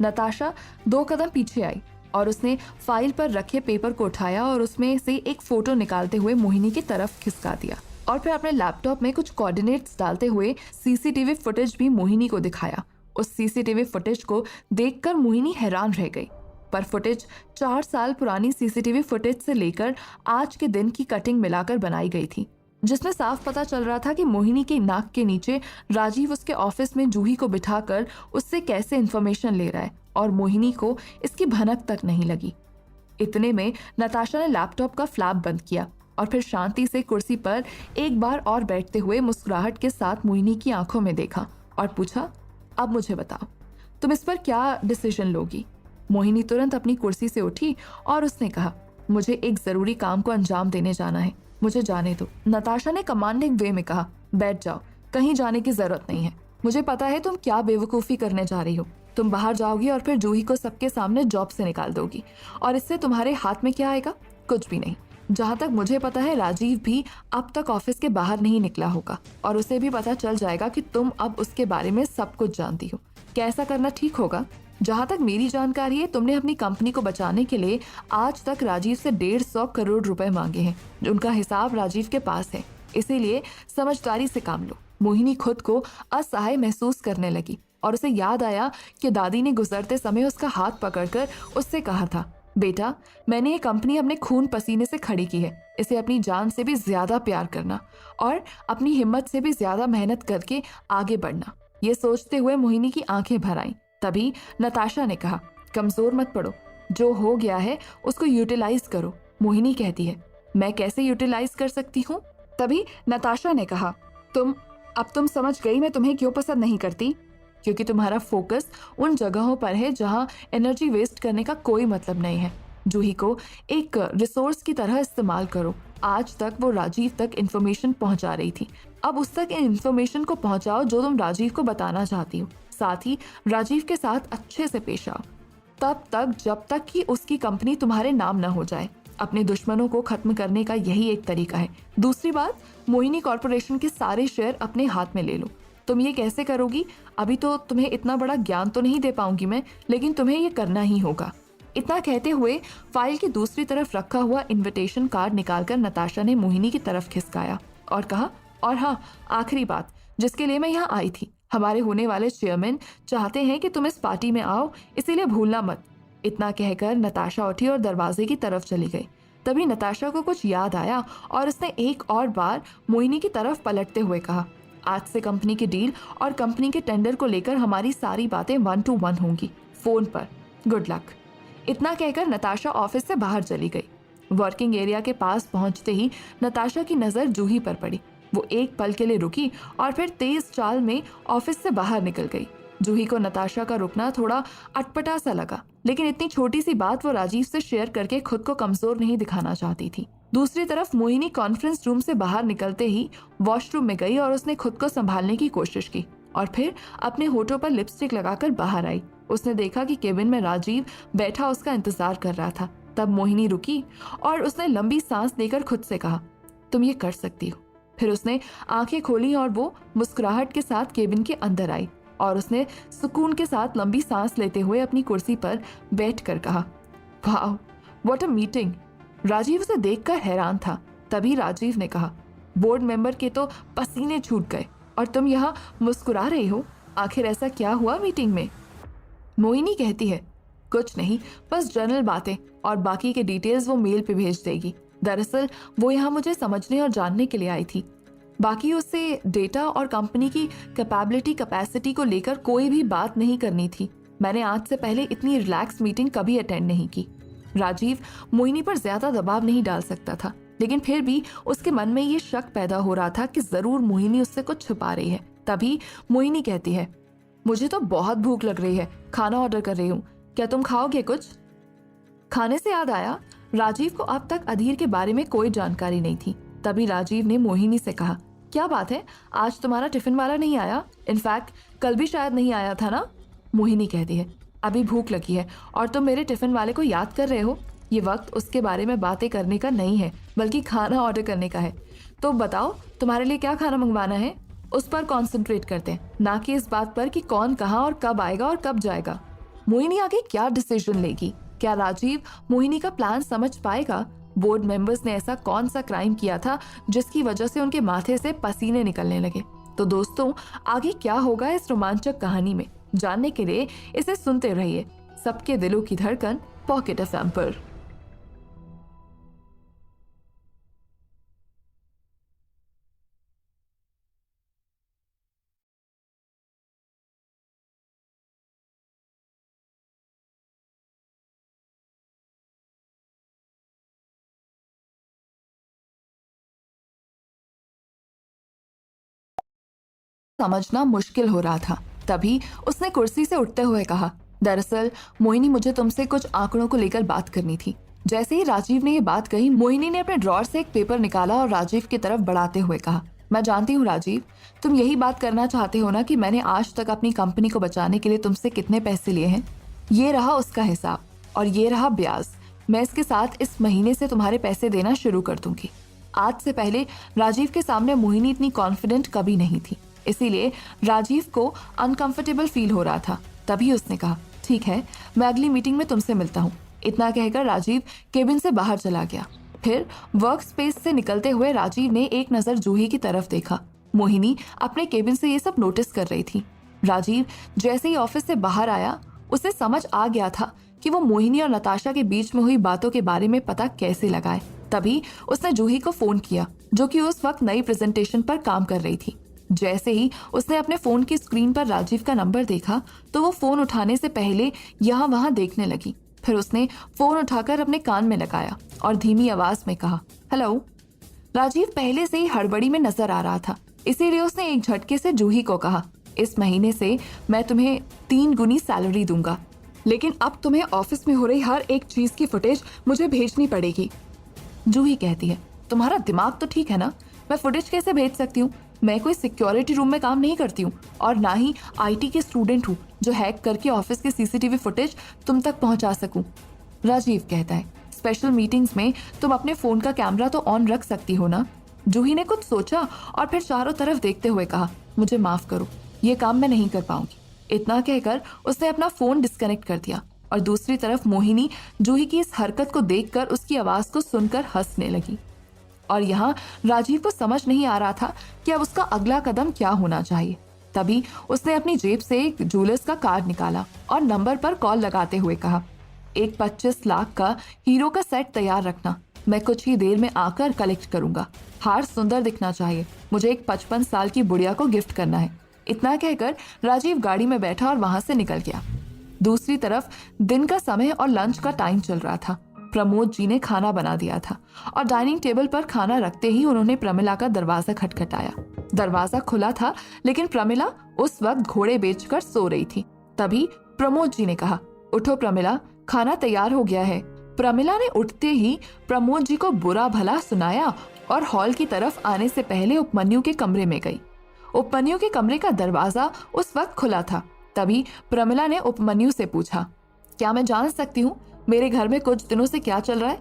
A: नताशा 2 कदम पीछे आई और उसने फाइल पर रखे पेपर को उठाया और उसमें से एक फोटो निकालते हुए मोहिनी की तरफ खिसका दिया और फिर अपने लैपटॉप में कुछ कोऑर्डिनेट्स डालते हुए सीसीटीवी फुटेज भी मोहिनी को दिखाया। उस सीसीटीवी फुटेज को देखकर मोहिनी हैरान रह गई, पर फुटेज 4 साल पुरानी सीसीटीवी फुटेज से लेकर आज के दिन की कटिंग मिलाकर बनाई गई थी, जिसमें साफ पता चल रहा था कि मोहिनी के नाक के नीचे राजीव उसके ऑफिस में जूही को बिठाकर उससे कैसे इन्फॉर्मेशन ले रहा है और मोहिनी को इसकी भनक तक नहीं लगी। इतने में नताशा ने लैपटॉप का फ्लैप बंद किया और फिर शांति से कुर्सी पर एक बार और बैठते हुए मुस्कुराहट के साथ मोहिनी की आंखों में देखा और पूछा, अब मुझे बताओ, तुम इस पर क्या डिसीजन लोगी? मोहिनी तुरंत अपनी कुर्सी से उठी और उसने कहा, मुझे एक जरूरी काम को अंजाम देने जाना है, मुझे जाने दो। नताशा ने कमांडिंग वे में कहा, बैठ जाओ, कहीं जाने की जरूरत नहीं है। मुझे पता है तुम क्या बेवकूफ़ी करने जा रही हो। तुम बाहर जाओगी और फिर जूही को सबके सामने जॉब से निकाल दोगी और इससे तुम्हारे हाथ में क्या आएगा? कुछ भी नहीं। जहाँ तक मुझे पता है राजीव भी अब तक ऑफिस के बाहर नहीं निकला होगा और उसे भी पता चल जाएगा कि तुम अब उसके बारे में सब कुछ जानती हो। क्या ऐसा करना ठीक होगा? जहाँ तक मेरी जानकारी है, तुमने अपनी कंपनी को बचाने के लिए आज तक राजीव से 150 करोड़ रुपए मांगे हैं, उनका हिसाब राजीव के पास है, इसीलिए समझदारी से काम लो। मोहिनी खुद को असहाय महसूस करने लगी और उसे याद आया कि दादी ने गुजरते समय उसका हाथ पकड़कर उससे कहा था, बेटा, मैंने ये कंपनी अपने खून पसीने से खड़ी की है, इसे अपनी जान से भी ज्यादा प्यार करना और अपनी हिम्मत से भी ज्यादा मेहनत करके आगे बढ़ना। ये सोचते हुए मोहिनी की आंखें भर आईं। तभी नताशा ने कहा, कमजोर मत पड़ो, जो हो गया है उसको यूटिलाइज करो। मोहिनी कहती है, मैं कैसे यूटिलाइज कर सकती हूँ? तभी नताशा ने कहा, तुम समझ गई मैं तुम्हें क्यों पसंद नहीं करती, क्योंकि तुम्हारा फोकस उन जगहों पर है जहाँ एनर्जी वेस्ट करने का कोई मतलब नहीं है। जूही को एक रिसोर्स की तरह इस्तेमाल करो। आज तक वो राजीव तक इन्फॉर्मेशन पहुंचा रही थी, अब उस तक इन्फॉर्मेशन को पहुंचाओ जो तुम राजीव को बताना चाहती हो। साथ ही राजीव के साथ अच्छे से पेश आओ, तब तक जब तक कि उसकी कंपनी तुम्हारे नाम न हो जाए। अपने दुश्मनों को खत्म करने का यही एक तरीका है। दूसरी बात, मोहिनी कॉर्पोरेशन के सारे शेयर अपने हाथ में ले लो। तुम ये कैसे करोगी? अभी तो तुम्हें इतना बड़ा ज्ञान तो नहीं दे पाऊंगी मैं, लेकिन तुम्हें ये करना ही होगा। इतना कहते हुए फाइल की दूसरी तरफ रखा हुआ इनविटेशन कार्ड निकालकर नताशा ने मोहिनी की तरफ खिसकाया और कहा, और हाँ, आखिरी बात जिसके लिए मैं यहाँ आई थी, हमारे होने वाले चेयरमैन चाहते हैं कि तुम इस पार्टी में आओ, इसीलिए भूलना मत। इतना कहकर नताशा उठी और दरवाजे की तरफ चली गई। तभी नताशा को कुछ याद आया और उसने एक और बार मोहिनी की तरफ पलटते हुए कहा, आज से कंपनी की डील और कंपनी के टेंडर को लेकर हमारी सारी बातें 1 to 1 होंगी, फोन पर। Good luck. इतना कहकर नताशा ऑफिस से बाहर चली गई। वर्किंग एरिया के पास पहुंचते ही नताशा की नजर जूही पर पड़ी। वो एक पल के लिए रुकी और फिर तेज चाल में ऑफिस से बाहर निकल गई। जूही को नताशा का रुकना थोड़ा अटपटा सा लगा, लेकिन इतनी छोटी सी बात वो राजीव से शेयर करके खुद को कमजोर नहीं दिखाना चाहती थी। दूसरी तरफ मोहिनी कॉन्फ्रेंस रूम से बाहर निकलते ही वॉशरूम में गई और उसने खुद को संभालने की कोशिश की और फिर अपने होठों पर लिपस्टिक लगाकर बाहर आई। उसने देखा कि केबिन में राजीव बैठा उसका इंतजार कर रहा था। तब मोहिनी रुकी और उसने लंबी सांस लेकर खुद से कहा, तुम ये कर सकती हो। फिर उसने आंखें खोली और वो मुस्कुराहट के साथ केबिन के अंदर आई और उसने सुकून के साथ लंबी सांस लेते हुए अपनी कुर्सी पर बैठकर कहा, वाह व्हाट अ मीटिंग। राजीव उसे देखकर हैरान था। तभी राजीव ने कहा, बोर्ड मेंबर के तो पसीने छूट गए और तुम यहाँ मुस्कुरा रही हो, आखिर ऐसा क्या हुआ मीटिंग में? मोहिनी कहती है, कुछ नहीं, बस जनरल बातें और बाकी के डिटेल्स वो मेल पे भेज देगी। दरअसल वो यहाँ मुझे समझने और जानने के लिए आई थी। बाकी उससे डेटा और कंपनी की कैपेसिटी को लेकर कोई भी बात नहीं करनी थी। मैंने आज से पहले इतनी रिलैक्स मीटिंग कभी अटेंड नहीं की। राजीव मोहिनी पर ज्यादा दबाव नहीं डाल सकता था, लेकिन फिर भी उसके मन में ये शक पैदा हो रहा था कि जरूर मोहिनी उससे कुछ छुपा रही है। तभी मोहिनी कहती है, मुझे तो बहुत भूख लग रही है, खाना ऑर्डर कर रही हूँ, क्या तुम खाओगे कुछ? खाने से याद आया, राजीव को अब तक अधीर के बारे में कोई जानकारी नहीं थी। तभी राजीव ने मोहिनी से कहा, क्या बात है, आज तुम्हारा टिफिन वाला नहीं आया? इनफैक्ट कल भी शायद नहीं आया था ना? मोहिनी कहती है, अभी भूख लगी है और तुम मेरे टिफिन वाले को याद कर रहे हो। ये वक्त उसके बारे में बातें करने का नहीं है, बल्कि खाना ऑर्डर करने का है। तो बताओ तुम्हारे लिए क्या खाना मंगवाना है, उस पर कॉन्सेंट्रेट करते हैं, ना कि इस बात पर कि कौन कहाँ और कब आएगा और कब जाएगा। मोहिनी आगे क्या डिसीजन लेगी? क्या राजीव मोहिनी का प्लान समझ पाएगा? बोर्ड मेंबर्स ने ऐसा कौन सा क्राइम किया था जिसकी वजह से उनके माथे से पसीने निकलने लगे? तो दोस्तों, आगे क्या होगा इस रोमांचक कहानी में, जानने के लिए इसे सुनते रहिए सबके दिलों की धड़कन पॉकेट एफएम पर। समझना मुश्किल हो रहा था। तभी उसने कुर्सी से उठते हुए कहा, दरअसल मोहिनी, मुझे तुमसे कुछ आंकड़ों को लेकर बात करनी थी। जैसे ही राजीव ने ये बात कही, मोहिनी ने अपने ड्रॉर से एक पेपर निकाला और राजीव की तरफ बढ़ाते हुए कहा, मैं जानती हूँ राजीव, तुम यही बात करना चाहते हो ना कि मैंने आज तक अपनी कंपनी को बचाने के लिए तुमसे कितने पैसे लिए हैं। ये रहा उसका हिसाब और ये रहा ब्याज। मैं इसके साथ इस महीने से तुम्हारे पैसे देना शुरू कर दूंगी। आज से पहले राजीव के सामने मोहिनी इतनी कॉन्फिडेंट कभी नहीं थी, इसीलिए राजीव को अनकंफर्टेबल फील हो रहा था। तभी उसने कहा, ठीक है, मैं अगली मीटिंग में तुमसे मिलता हूँ। इतना कहकर राजीव केबिन से बाहर चला गया। फिर वर्क स्पेस से निकलते हुए राजीव ने एक नजर जूही की तरफ देखा। मोहिनी अपने केबिन से ये सब नोटिस कर रही थी। राजीव जैसे ही ऑफिस से बाहर आया, उसे समझ आ गया था कि वो मोहिनी और नताशा के बीच में हुई बातों के बारे में पता कैसे लगाए। तभी उसने जूही को फोन किया, जो कि उस वक्त नई प्रेजेंटेशन पर काम कर रही थी। जैसे ही उसने अपने फोन की स्क्रीन पर राजीव का नंबर देखा, तो वो फोन उठाने से पहले यहाँ वहां देखने लगी। फिर उसने फोन उठाकर अपने कान में लगाया और धीमी आवाज में कहा, हेलो। राजीव पहले से ही हड़बड़ी में नजर आ रहा था, इसीलिए उसने एक झटके से जूही को कहा, इस महीने से मैं तुम्हें 3 गुनी सैलरी दूंगा, लेकिन अब तुम्हें ऑफिस में हो रही हर एक चीज की फुटेज मुझे भेजनी पड़ेगी। जूही कहती है, तुम्हारा दिमाग तो ठीक है ना, मैं फुटेज कैसे भेज सकती हूँ? मैं कोई सिक्योरिटी रूम में काम नहीं करती हूँ और ना ही आईटी के स्टूडेंट हूँ जो हैक करके ऑफिस के सीसीटीवी फुटेज तुम तक पहुँचा सकूँ। राजीव कहता है, स्पेशल मीटिंग्स में तुम अपने फोन का कैमरा तो ऑन रख सकती हो ना। जूही ने कुछ सोचा और फिर चारों तरफ देखते हुए कहा, मुझे माफ करो, ये काम मैं नहीं कर पाऊंगी। इतना कहकर उसने अपना फोन डिस्कनेक्ट कर दिया और दूसरी तरफ मोहिनी जूही की इस हरकत को देखकर उसकी आवाज को सुनकर हंसने लगी। और यहाँ राजीव को समझ नहीं आ रहा था कि अब उसका अगला कदम क्या होना चाहिए। तभी उसने अपनी जेब से एक ज्वेलर्स का कार्ड निकाला और नंबर पर कॉल लगाते हुए कहा, एक 25 लाख का हीरो का सेट तैयार रखना, मैं कुछ ही देर में आकर कलेक्ट करूंगा। हार सुंदर दिखना चाहिए, मुझे एक 55 साल की बुढ़िया को गिफ्ट करना है। इतना कहकर राजीव गाड़ी में बैठा और वहां से निकल गया। दूसरी तरफ दिन का समय और लंच का टाइम चल रहा था। प्रमोद जी ने खाना बना दिया था और डाइनिंग टेबल पर खाना रखते ही उन्होंने प्रमिला का दरवाजा खटखटाया। दरवाजा खुला था, लेकिन प्रमिला उस वक्त घोड़े बेचकर सो रही थी। तभी प्रमोद जी ने कहा, उठो प्रमिला, खाना तैयार हो गया है। प्रमिला ने उठते ही प्रमोद जी को बुरा भला सुनाया और हॉल की तरफ आने से पहले उपमन्यु के कमरे में गई। उपमन्यु के कमरे का दरवाजा उस वक्त खुला था। तभी प्रमिला ने उपमन्यु से पूछा, क्या मैं जान सकती हूँ मेरे घर में कुछ दिनों से क्या चल रहा है?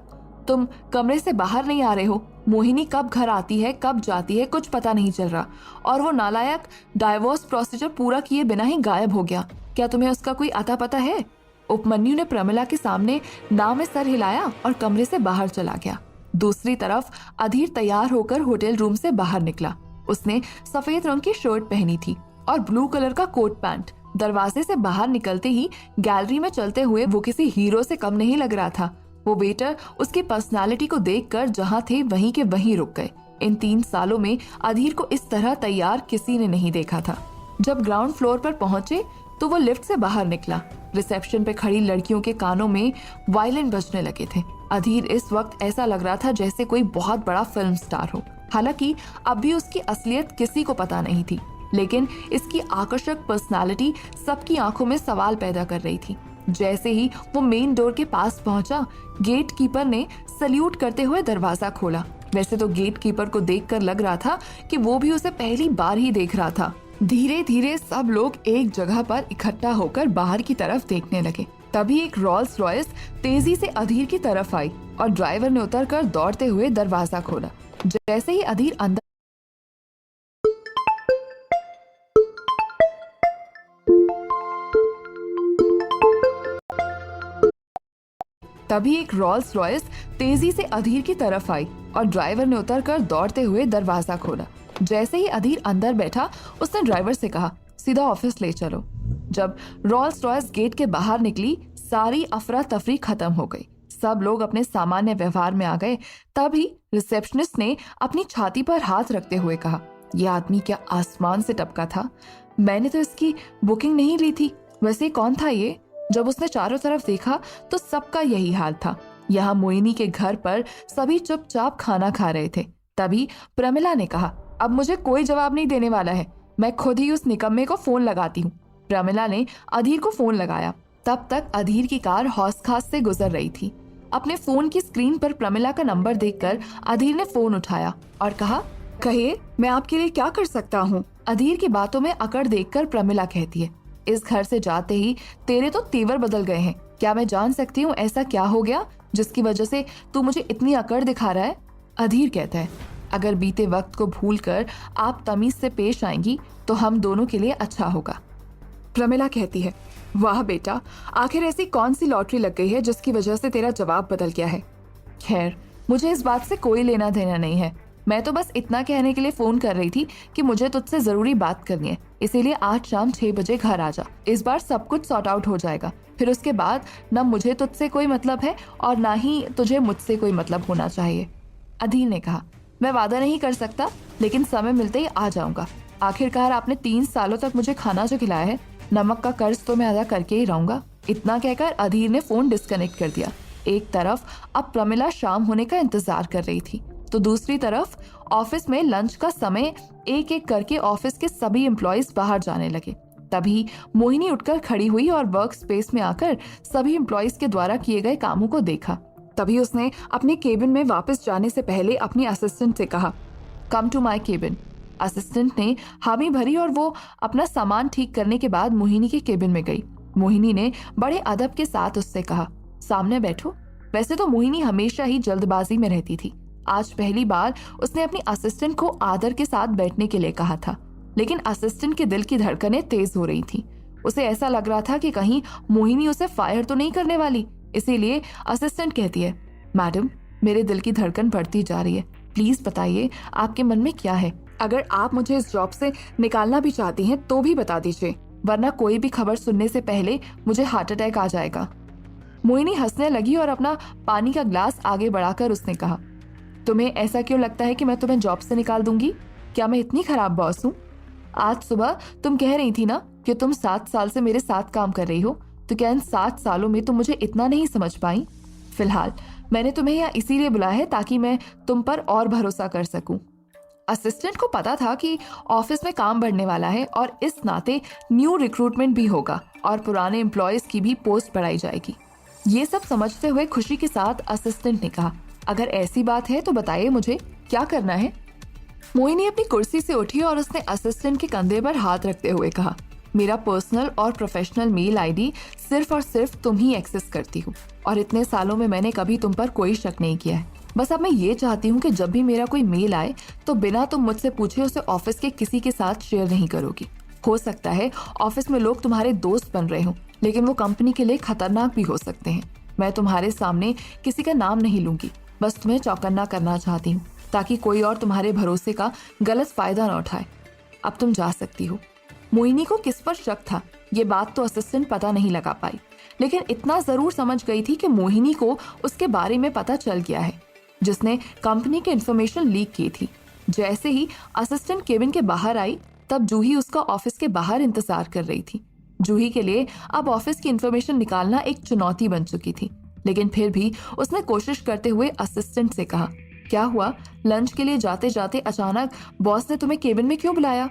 A: तुम कमरे से बाहर नहीं आ रहे हो। मोहिनी कब घर आती है कब जाती है कुछ पता नहीं चल रहा, और वो नालायक डाइवोर्स प्रोसीजर पूरा किए बिना ही गायब हो गया। क्या तुम्हें उसका कोई अता पता है? उपमन्यु ने प्रमिला के सामने नाव में सर हिलाया और कमरे से बाहर चला गया। दूसरी तरफ अधीर तैयार होकर होटल रूम से बाहर निकला। उसने सफेद रंग की शर्ट पहनी थी और ब्लू कलर का कोट पैंट। दरवाजे से बाहर निकलते ही गैलरी में चलते हुए वो किसी हीरो से कम नहीं लग रहा था। वो वेटर उसकी पर्सनालिटी को देखकर जहां थे वहीं के वहीं रुक गए। इन 3 सालों में अधीर को इस तरह तैयार किसी ने नहीं देखा था। जब ग्राउंड फ्लोर पर पहुंचे तो वो लिफ्ट से बाहर निकला। रिसेप्शन पे खड़ी लड़कियों के कानों में वायलिन बजने लगे थे। अधीर इस वक्त ऐसा लग रहा था जैसे कोई बहुत बड़ा फिल्म स्टार हो। हालांकि अब भी उसकी असलियत किसी को पता नहीं थी, लेकिन इसकी आकर्षक पर्सनालिटी सबकी आंखों में सवाल पैदा कर रही थी। जैसे ही वो मेन डोर के पास पहुंचा, गेट कीपर ने सल्यूट करते हुए दरवाजा खोला। वैसे तो गेट कीपर को देखकर लग रहा था कि वो भी उसे पहली बार ही देख रहा था। धीरे धीरे सब लोग एक जगह पर इकट्ठा होकर बाहर की तरफ देखने लगे। तभी एक रोल्स रॉयस तेजी से अधीर की तरफ आई और ड्राइवर ने उतरकर दौड़ते हुए दरवाजा खोला। जैसे ही अधीर अंदर तभी एक रोल्स रॉयस तेजी से अधीर की तरफ आई और ड्राइवर ने उतरकर दौड़ते हुए दरवाजा खोला। जैसे ही अधीर अंदर बैठा, उसने ड्राइवर से कहा, सीधा ऑफिस ले चलो। जब रोल्स रॉयस गेट के बाहर निकली, सारी अफरा तफरी खत्म हो गई। सब लोग अपने सामान्य व्यवहार में आ गए। तभी रिसेप्शनिस्ट ने अपनी छाती पर हाथ रखते हुए कहा, यह आदमी क्या आसमान से टपका था? मैंने तो इसकी बुकिंग नहीं ली थी। वैसे कौन था ये? जब उसने चारों तरफ देखा तो सबका यही हाल था। यहाँ मोहिनी के घर पर सभी चुपचाप खाना खा रहे थे। तभी प्रमिला ने कहा, अब मुझे कोई जवाब नहीं देने वाला है, मैं खुद ही उस निकम्मे को फोन लगाती हूँ। प्रमिला ने अधीर को फोन लगाया। तब तक अधीर की कार हौस खास से गुजर रही थी। अपने फोन की स्क्रीन पर प्रमिला का नंबर देखकर अधीर ने फोन उठाया और कहा, कहिए, मैं आपके लिए क्या कर सकता हूँ? अधीर की बातों में अकड़ देखकर प्रमिला कहती है, इस घर से जाते ही तेरे तो तेवर बदल गए हैं। क्या मैं जान सकती हूँ ऐसा क्या हो गया जिसकी वजह से तू मुझे इतनी अकड़ दिखा रहा है? अधीर कहता है, अगर बीते वक्त को भूलकर आप तमीज से पेश आएंगी तो हम दोनों के लिए अच्छा होगा। प्रमिला कहती है, वाह बेटा, आखिर ऐसी कौन सी लॉटरी लग गई है जिसकी वजह से तेरा जवाब बदल गया है? खैर, मुझे इस बात से कोई लेना देना नहीं है। मैं तो बस इतना कहने के लिए फोन कर रही थी कि मुझे तुझसे जरूरी बात करनी है, इसीलिए आज शाम 6 बजे घर आ जा। इस बार सब कुछ सॉर्ट आउट हो जाएगा। फिर उसके बाद न मुझे तुझसे कोई मतलब है और ना ही तुझे मुझसे कोई मतलब होना चाहिए। अधीर ने कहा, मैं वादा नहीं कर सकता, लेकिन समय मिलते ही आ जाऊंगा। आखिरकार आपने 3 सालों तक मुझे खाना जो खिलाया है, नमक का कर्ज तो मैं अदा करके ही रहूंगा। इतना कहकर अधीर ने फोन डिस्कनेक्ट कर दिया। एक तरफ अब प्रमिला शाम होने का इंतजार कर रही थी, तो दूसरी तरफ ऑफिस में लंच का समय एक एक करके ऑफिस के सभी एम्प्लॉइज बाहर जाने लगे। तभी मोहिनी उठकर खड़ी हुई और वर्क स्पेस में आकर सभी एम्प्लॉइज के द्वारा किए गए कामों को देखा। तभी उसने अपने केबिन में वापस जाने से पहले अपनी असिस्टेंट से कहा, come to my cabin. Assistant ने हामी भरी और वो अपना सामान ठीक करने के बाद मोहिनी के केबिन में गई। मोहिनी ने बड़े अदब के साथ उससे कहा, सामने बैठो। वैसे तो मोहिनी हमेशा ही जल्दबाजी में रहती थी, आज पहली बार उसने अपनी असिस्टेंट को आदर के साथ बैठने के लिए कहा था, लेकिन असिस्टेंट के दिल की धड़कनें तेज हो रही थी। उसे ऐसा लग रहा था कि कहीं मोहिनी उसे फायर तो नहीं करने वाली। इसीलिए असिस्टेंट कहती है, मैडम, मेरे दिल की धड़कन बढ़ती जा रही है, प्लीज बताइए आपके मन में क्या है। अगर आप मुझे इस जॉब से निकालना भी चाहती हैं तो भी बता दीजिए, वरना कोई भी खबर सुनने से पहले मुझे हार्ट अटैक आ जाएगा। मोहिनी हंसने लगी और अपना पानी का ग्लास आगे बढ़ाकर उसने कहा, तुम्हें ऐसा क्यों लगता है कि मैं तुम्हें जॉब से निकाल दूंगी? क्या मैं इतनी खराब बॉस हूँ? आज सुबह तुम कह रही थी ना कि तुम 7 साल से मेरे साथ काम कर रही हो, तो क्या इन 7 सालों में तुम मुझे इतना नहीं समझ पाई? फिलहाल मैंने तुम्हें यहाँ इसीलिए बुलाया है ताकि मैं तुम पर और भरोसा कर सकूं। असिस्टेंट को पता था कि ऑफिस में काम बढ़ने वाला है और इस नाते न्यू रिक्रूटमेंट भी होगा और पुराने एम्प्लॉयज की भी पोस्ट बढ़ाई जाएगी। ये सब समझते हुए खुशी के साथ असिस्टेंट ने कहा, अगर ऐसी बात है तो बताइए मुझे क्या करना है। मोहिनी अपनी कुर्सी से उठी और उसने असिस्टेंट के कंधे पर हाथ रखते हुए कहा, मेरा पर्सनल और प्रोफेशनल मेल आईडी सिर्फ और सिर्फ तुम ही एक्सेस करती हो और इतने सालों में मैंने कभी तुम पर कोई शक नहीं किया है। बस अब मैं ये चाहती हूँ कि जब भी मेरा कोई मेल आए तो बिना तुम मुझसे पूछे उसे ऑफिस के किसी के साथ शेयर नहीं करोगी। हो सकता है ऑफिस में लोग तुम्हारे दोस्त बन रहे हो, लेकिन वो कंपनी के लिए खतरनाक भी हो सकते हैं। मैं तुम्हारे सामने किसी का नाम नहीं लूंगी, बस तुम्हें चौकन्ना करना चाहती हूँ ताकि कोई और तुम्हारे भरोसे का गलत फायदा न उठाए। अब तुम जा सकती हो। मोहिनी को किस पर शक था ये बात तो असिस्टेंट पता नहीं लगा पाई, लेकिन इतना जरूर समझ गई थी कि मोहिनी को उसके बारे में पता चल गया है, जिसने कंपनी की इंफॉर्मेशन लीक की थी। जैसे ही असिस्टेंट केबिन के बाहर आई तब जूही उसका ऑफिस के बाहर इंतजार कर रही थी। जूही के लिए अब ऑफिस की इंफॉर्मेशन निकालना एक चुनौती बन चुकी थी, लेकिन फिर भी उसने कोशिश करते हुए असिस्टेंट से कहा, क्या हुआ, लंच के लिए जाते जाते अचानक बॉस ने तुम्हें केबिन में क्यों बुलाया?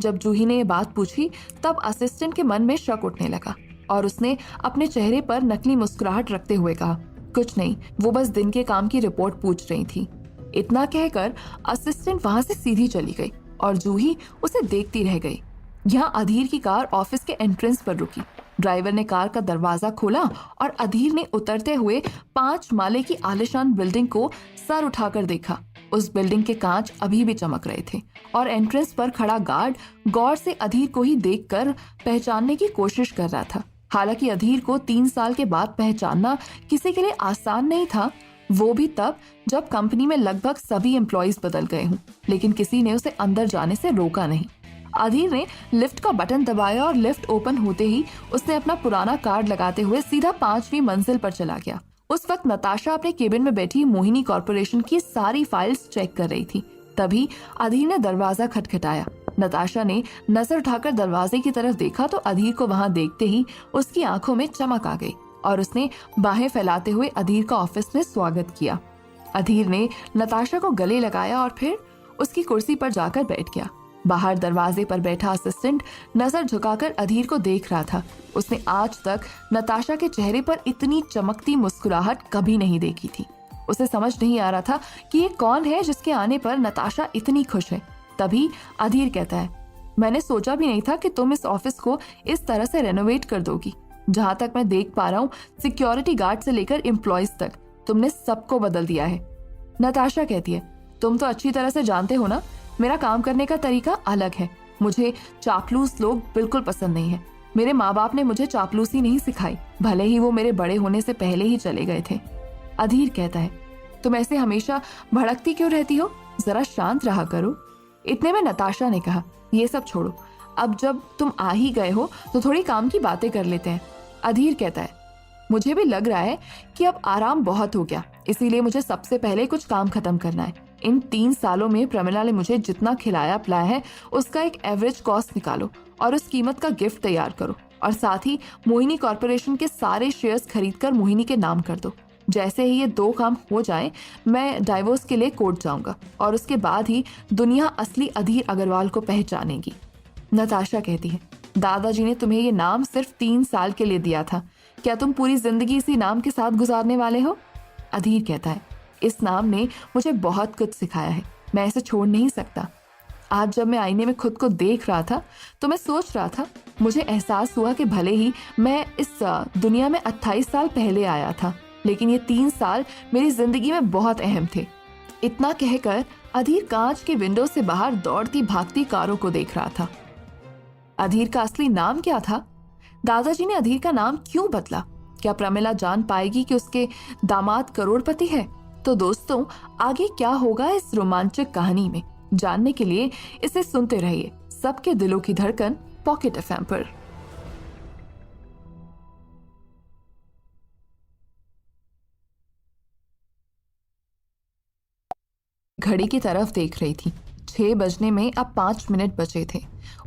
A: जब जूही ने ये बात पूछी तब असिस्टेंट के मन में शक उठने लगा और उसने अपने चेहरे पर नकली मुस्कुराहट रखते हुए कहा, कुछ नहीं, वो बस दिन के काम की रिपोर्ट पूछ रही थी। इतना कहकर असिस्टेंट वहां से सीधी चली गई और जूही उसे देखती रह गई। यहाँ अधीर की कार ऑफिस के एंट्रेंस पर रुकी। ड्राइवर ने कार का दरवाजा खोला और अधीर ने उतरते हुए 5 माले की आलीशान बिल्डिंग को सर उठाकर देखा। उस बिल्डिंग के कांच अभी भी चमक रहे थे और एंट्रेंस पर खड़ा गार्ड गौर से अधीर को ही देखकर पहचानने की कोशिश कर रहा था। हालांकि अधीर को 3 साल के बाद पहचानना किसी के लिए आसान नहीं था, वो भी तब जब कंपनी में लगभग सभी एम्प्लॉयज बदल गए हों, लेकिन किसी ने उसे अंदर जाने से रोका नहीं। अधीर ने लिफ्ट का बटन दबाया और लिफ्ट ओपन होते ही उसने अपना पुराना कार्ड लगाते हुए सीधा 5वीं मंजिल पर चला गया। उस वक्त नताशा अपने केबिन में बैठी मोहिनी कॉर्पोरेशन की सारी फाइल्स चेक कर रही थी। तभी अधीर ने दरवाजा खटखटाया। नताशा ने नजर उठाकर दरवाजे की तरफ देखा तो अधीर को वहां देखते ही उसकी आंखों में चमक आ गई और उसने बाहें फैलाते हुए अधीर का ऑफिस में स्वागत किया। अधीर ने नताशा को गले लगाया और फिर उसकी कुर्सी पर जाकर बैठ गया। बाहर दरवाजे पर बैठा असिस्टेंट नजर झुकाकर अधीर को देख रहा था। उसने आज तक नताशा के चेहरे पर इतनी चमकती मुस्कुराहट कभी नहीं देखी थी। उसे समझ नहीं आ रहा था कि ये कौन है जिसके आने पर नताशा इतनी खुश है। तभी अधीर कहता है, मैंने सोचा भी नहीं था कि तुम इस ऑफिस को इस तरह से रेनोवेट कर दोगी। जहां तक मैं देख पा रहा हूँ, सिक्योरिटी गार्ड से लेकर एम्प्लॉयज तक तुमने सबको बदल दिया है। नताशा कहती है, तुम तो अच्छी तरह से जानते हो ना, मेरा काम करने का तरीका अलग है। मुझे चापलूस लोग बिल्कुल पसंद नहीं है। मेरे माँ बाप ने मुझे चापलूसी नहीं सिखाई, भले ही वो मेरे बड़े होने से पहले ही चले गए थे। अधीर कहता है, तुम ऐसे हमेशा भड़कती क्यों रहती हो, जरा शांत रहा करो। इतने में नताशा ने कहा, ये सब छोड़ो, अब जब तुम आ ही गए हो तो थोड़ी काम की बातें कर लेते हैं। अधीर कहता है, मुझे भी लग रहा है कि अब आराम बहुत हो गया, इसीलिए मुझे सबसे पहले कुछ काम खत्म करना है। इन 3 सालों में प्रमिला ने मुझे जितना खिलाया पिलाया है उसका एक एवरेज कॉस्ट निकालो और उस कीमत का गिफ्ट तैयार करो और साथ ही मोहिनी कॉर्पोरेशन के सारे शेयर्स खरीदकर मोहिनी के नाम कर दो। जैसे ही ये 2 काम हो जाए मैं डाइवोर्स के लिए कोर्ट जाऊंगा और उसके बाद ही दुनिया असली अधीर अग्रवाल को पहचानेगी। नताशा कहती है, दादाजी ने तुम्हें ये नाम सिर्फ 3 साल के लिए दिया था, क्या तुम पूरी जिंदगी इसी नाम के साथ गुजारने वाले हो? अधीर कहता है, इस नाम ने मुझे बहुत कुछ सिखाया है, मैं इसे छोड़ नहीं सकता। आज जब मैं आईने में खुद को देख रहा था तो मैं सोच रहा था, मुझे एहसास हुआ कि भले ही मैं इस दुनिया में 28 साल पहले आया था, लेकिन ये 3 साल मेरी जिंदगी में बहुत अहम थे। इतना कहकर अधीर कांच के विंडो से बाहर दौड़ती भागती कारों को देख रहा था। अधीर का असली नाम क्या था? दादाजी ने अधीर का नाम क्यों बदला? क्या प्रमिला जान पाएगी कि उसके दामाद करोड़पति है? तो दोस्तों, आगे क्या होगा इस रोमांचक कहानी में, जानने के लिए इसे सुनते रहिए सबके दिलों की धड़कन पॉकेट एफएम पर। घड़ी की तरफ देख रही थी। 6 बजने में अब 5 मिनट बचे थे।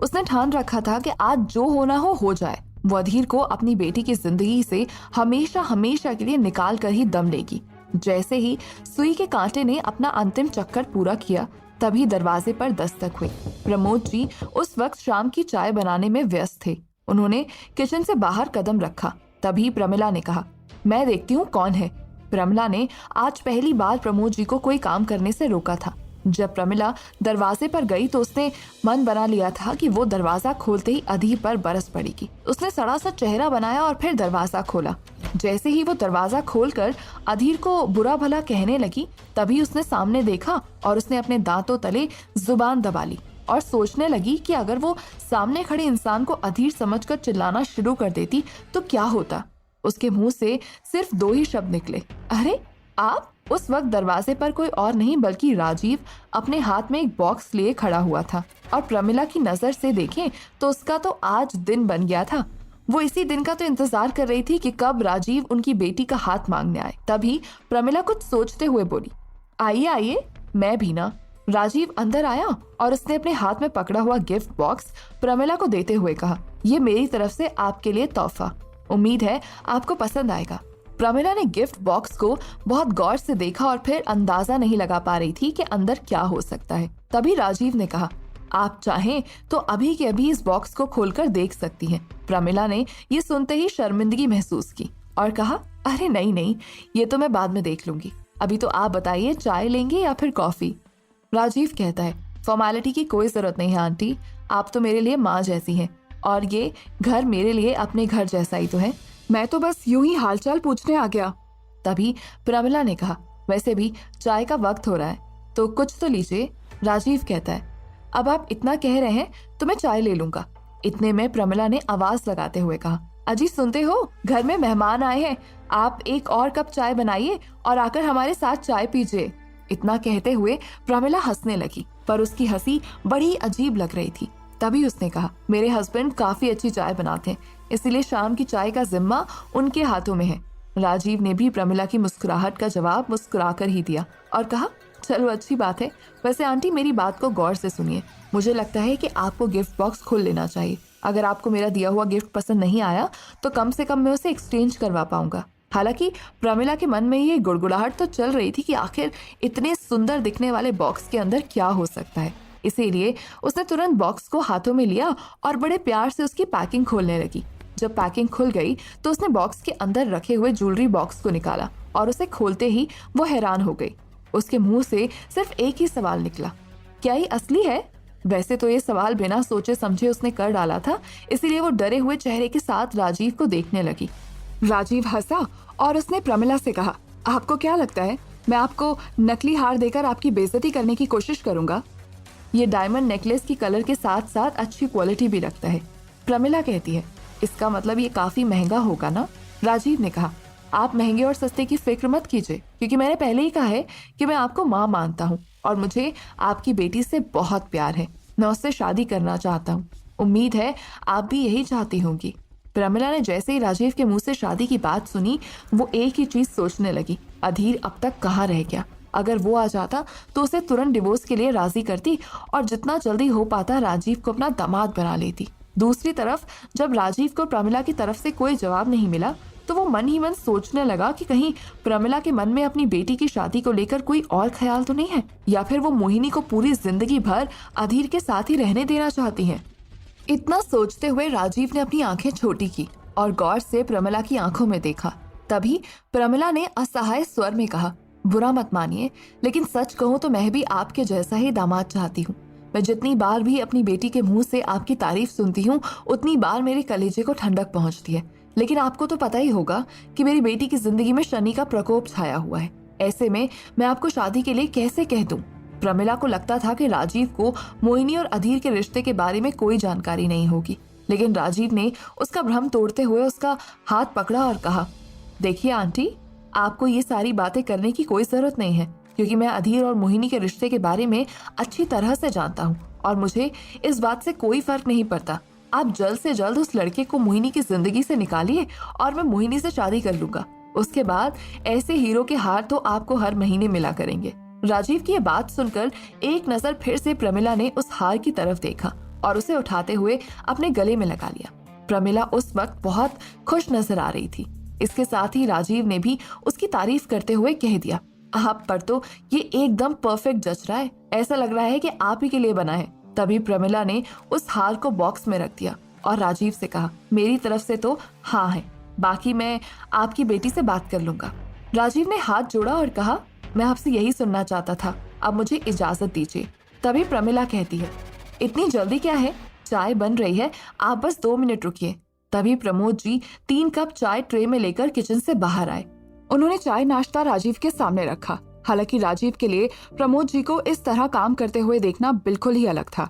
A: उसने ठान रखा था कि आज जो होना हो जाए। वो अधीर को अपनी बेटी की जिंदगी से हमेशा हमेशा के लिए निकाल कर ही दम लेगी। जैसे ही सुई के कांटे ने अपना अंतिम चक्कर पूरा किया, तभी दरवाजे पर दस्तक हुई। प्रमोद जी उस वक्त शाम की चाय बनाने में व्यस्त थे। उन्होंने किचन से बाहर कदम रखा। तभी प्रमिला ने कहा, मैं देखती हूँ कौन है। प्रमिला ने आज पहली बार प्रमोद जी को कोई काम करने से रोका था। जब प्रमिला दरवाजे पर गई तो उसने मन बना लिया था कि वो दरवाजा खोलते ही अधीर पर बरस पड़ेगी। उसने सड़ा सा चेहरा बनाया और फिर दरवाजा खोला। जैसे ही वो दरवाजा खोलकर अधीर को बुरा भला कहने लगी, तभी उसने सामने देखा और उसने अपने दांतों तले जुबान दबा ली और सोचने लगी कि अगर वो सामने खड़े इंसान को अधीर समझकर चिल्लाना शुरू कर देती तो क्या होता। उसके मुंह से सिर्फ 2 ही शब्द निकले, अरे आप। उस वक्त दरवाजे पर कोई और नहीं बल्कि राजीव अपने हाथ में एक बॉक्स लिए खड़ा हुआ था। और प्रमिला की नजर से देखें तो उसका तो आज दिन बन गया था। वो इसी दिन का तो इंतजार कर रही थी कि कब राजीव उनकी बेटी का हाथ मांगने आए। तभी प्रमिला कुछ सोचते हुए बोली, आइए आइए, मैं भी ना। राजीव अंदर आया और उसने अपने हाथ में पकड़ा हुआ गिफ्ट बॉक्स प्रमिला को देते हुए कहा, ये मेरी तरफ से आपके लिए तोहफा, उम्मीद है आपको पसंद आएगा। प्रमिला ने गिफ्ट बॉक्स को बहुत गौर से देखा और फिर अंदाजा नहीं लगा पा रही थी कि अंदर क्या हो सकता है। तभी राजीव ने कहा, आप चाहें तो अभी के अभी इस बॉक्स को खोलकर देख सकती हैं। प्रमिला ने ये सुनते ही शर्मिंदगी महसूस की और कहा, अरे नहीं नहीं, ये तो मैं बाद में देख लूंगी। अभी तो आप बताइए, चाय लेंगे या फिर कॉफी? राजीव कहता है, फॉर्मेलिटी की कोई जरूरत नहीं है आंटी, आप तो मेरे लिए माँ जैसी हैं और ये घर मेरे लिए अपने घर जैसा ही तो है। मैं तो बस यूं ही हालचाल पूछने आ गया। तभी प्रमिला ने कहा, वैसे भी चाय का वक्त हो रहा है तो कुछ तो लीजिए। राजीव कहता है, अब आप इतना कह रहे हैं तो मैं चाय ले लूंगा। इतने में प्रमिला ने आवाज लगाते हुए कहा, अजी सुनते हो, घर में मेहमान आए हैं, आप एक और कप चाय बनाइए और आकर हमारे साथ चाय पीजिए। इतना कहते हुए प्रमिला हंसने लगी, पर उसकी हंसी बड़ी अजीब लग रही थी। तभी उसने कहा, मेरे हस्बैंड काफी अच्छी चाय बनाते हैं, इसलिए शाम की चाय का जिम्मा उनके हाथों में है। राजीव ने भी प्रमिला की मुस्कुराहट का जवाब मुस्कुराकर ही दिया और कहा, चलो अच्छी बात है। वैसे आंटी मेरी बात को गौर से सुनिए, मुझे लगता है कि आपको गिफ्ट बॉक्स खोल लेना चाहिए। अगर आपको मेरा दिया हुआ गिफ्ट पसंद नहीं आया तो कम से कम मैं उसे एक्सचेंज करवा पाऊंगा। हालांकि प्रमिला के मन में ये गुड़गुड़ाहट तो चल रही थी कि आखिर इतने सुंदर दिखने वाले बॉक्स के अंदर क्या हो सकता है। इसीलिए उसने तुरंत बॉक्स को हाथों में लिया और बड़े प्यार से उसकी पैकिंग खोलने लगी। जब पैकिंग खुल गई तो उसने बॉक्स के अंदर रखे हुए ज्वेलरी बॉक्स को निकाला और उसे खोलते ही वो हैरान हो गई। उसके मुंह से सिर्फ एक ही सवाल निकला, क्या ये असली है? वैसे तो ये सवाल बिना सोचे समझे उसने कर डाला था, इसीलिए वो डरे हुए चेहरे के साथ राजीव को देखने लगी। राजीव हंसा और उसने प्रमिला से कहा, आपको क्या लगता है मैं आपको नकली हार देकर आपकी बेइज्जती करने की कोशिश करूंगा? ये डायमंड नेकलेस की कलर के साथ साथ अच्छी क्वालिटी भी रखता है। प्रमिला कहती है, इसका मतलब ये काफी महंगा होगा ना? राजीव ने कहा, आप महंगे और सस्ते की फिक्र मत कीजिए, क्योंकि मैंने पहले ही कहा है कि मैं आपको माँ मानता हूँ और मुझे आपकी बेटी से बहुत प्यार है। मैं उससे शादी करना चाहता हूँ। उम्मीद है आप भी यही चाहती होंगी। प्रमिला ने जैसे ही राजीव के मुंह से शादी की बात सुनी, वो एक ही चीज सोचने लगी, अधीर अब तक कहाँ रह गया? अगर वो आ जाता तो उसे तुरंत डिवोर्स के लिए राजी करती और जितना जल्दी हो पाता राजीव को अपना दामाद बना लेती। दूसरी तरफ जब राजीव को प्रमिला की तरफ से कोई जवाब नहीं मिला तो वो मन ही मन सोचने लगा कि कहीं प्रमिला के मन में अपनी बेटी की शादी को लेकर कोई और ख्याल तो नहीं है, या फिर वो मोहिनी को पूरी जिंदगी भर अधीर के साथ ही रहने देना चाहती है। इतना सोचते हुए राजीव ने अपनी आंखें छोटी की और गौर से प्रमिला की आंखों में देखा। तभी प्रमिला ने असहाय स्वर में कहा, बुरा मत मानिए, लेकिन सच कहूँ तो मैं भी आपके जैसा ही दामाद चाहती हूँ। मैं जितनी बार भी अपनी बेटी के मुंह से आपकी तारीफ सुनती हूँ उतनी बार मेरे कलेजे को ठंडक पहुँचती है। लेकिन आपको तो पता ही होगा कि मेरी बेटी की जिंदगी में शनि का प्रकोप छाया हुआ है। ऐसे में मैं आपको शादी के लिए कैसे कह दूं? प्रमिला को लगता था कि राजीव को मोहिनी और अधीर के रिश्ते के बारे में कोई जानकारी नहीं होगी, लेकिन राजीव ने उसका भ्रम तोड़ते हुए उसका हाथ पकड़ा और कहा, देखिए आंटी, आपको ये सारी बातें करने की कोई जरूरत नहीं है, क्योंकि मैं अधीर और मोहिनी के रिश्ते के बारे में अच्छी तरह से जानता हूँ और मुझे इस बात से कोई फर्क नहीं पड़ता। आप जल्द से जल्द उस लड़के को मोहिनी की जिंदगी से निकालिए और मैं मोहिनी से शादी कर लूंगा। उसके बाद ऐसे हीरो के हार तो आपको हर महीने मिला करेंगे। राजीव की ये बात सुनकर एक नजर फिर से प्रमिला ने उस हार की तरफ देखा और उसे उठाते हुए अपने गले में लगा लिया। प्रमिला उस वक्त बहुत खुश नजर आ रही थी। इसके साथ ही राजीव ने भी उसकी तारीफ करते हुए कह दिया, आप पर तो ये एकदम परफेक्ट जच रहा है, ऐसा लग रहा है कि आप ही के लिए बना है। तभी प्रमिला ने उस हार को बॉक्स में रख दिया और राजीव से कहा, मेरी तरफ से तो हाँ है, बाकी मैं आपकी बेटी से बात कर लूंगा। राजीव ने हाथ जोड़ा और कहा, मैं आपसे यही सुनना चाहता था, अब मुझे इजाजत दीजिए। तभी प्रमिला कहती है, इतनी जल्दी क्या है, चाय बन रही है, आप बस 2 मिनट रुकिए। तभी प्रमोद जी 3 कप चाय ट्रे में लेकर किचन से बाहर आए। उन्होंने चाय नाश्ता राजीव के सामने रखा। हालांकि राजीव के लिए प्रमोद जी को इस तरह काम करते हुए देखना बिल्कुल ही अलग था,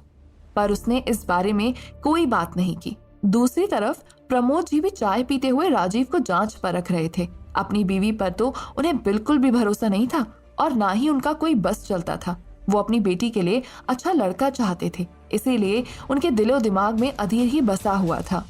A: पर उसने इस बारे में कोई बात नहीं की। दूसरी तरफ प्रमोद जी भी चाय पीते हुए राजीव को जांच परख रहे थे। अपनी बीवी पर तो उन्हें बिल्कुल भी भरोसा नहीं था और ना ही उनका कोई बस चलता था। वो अपनी बेटी के लिए अच्छा लड़का चाहते थे, इसीलिए उनके दिलो दिमाग में अधीर ही बसा हुआ था।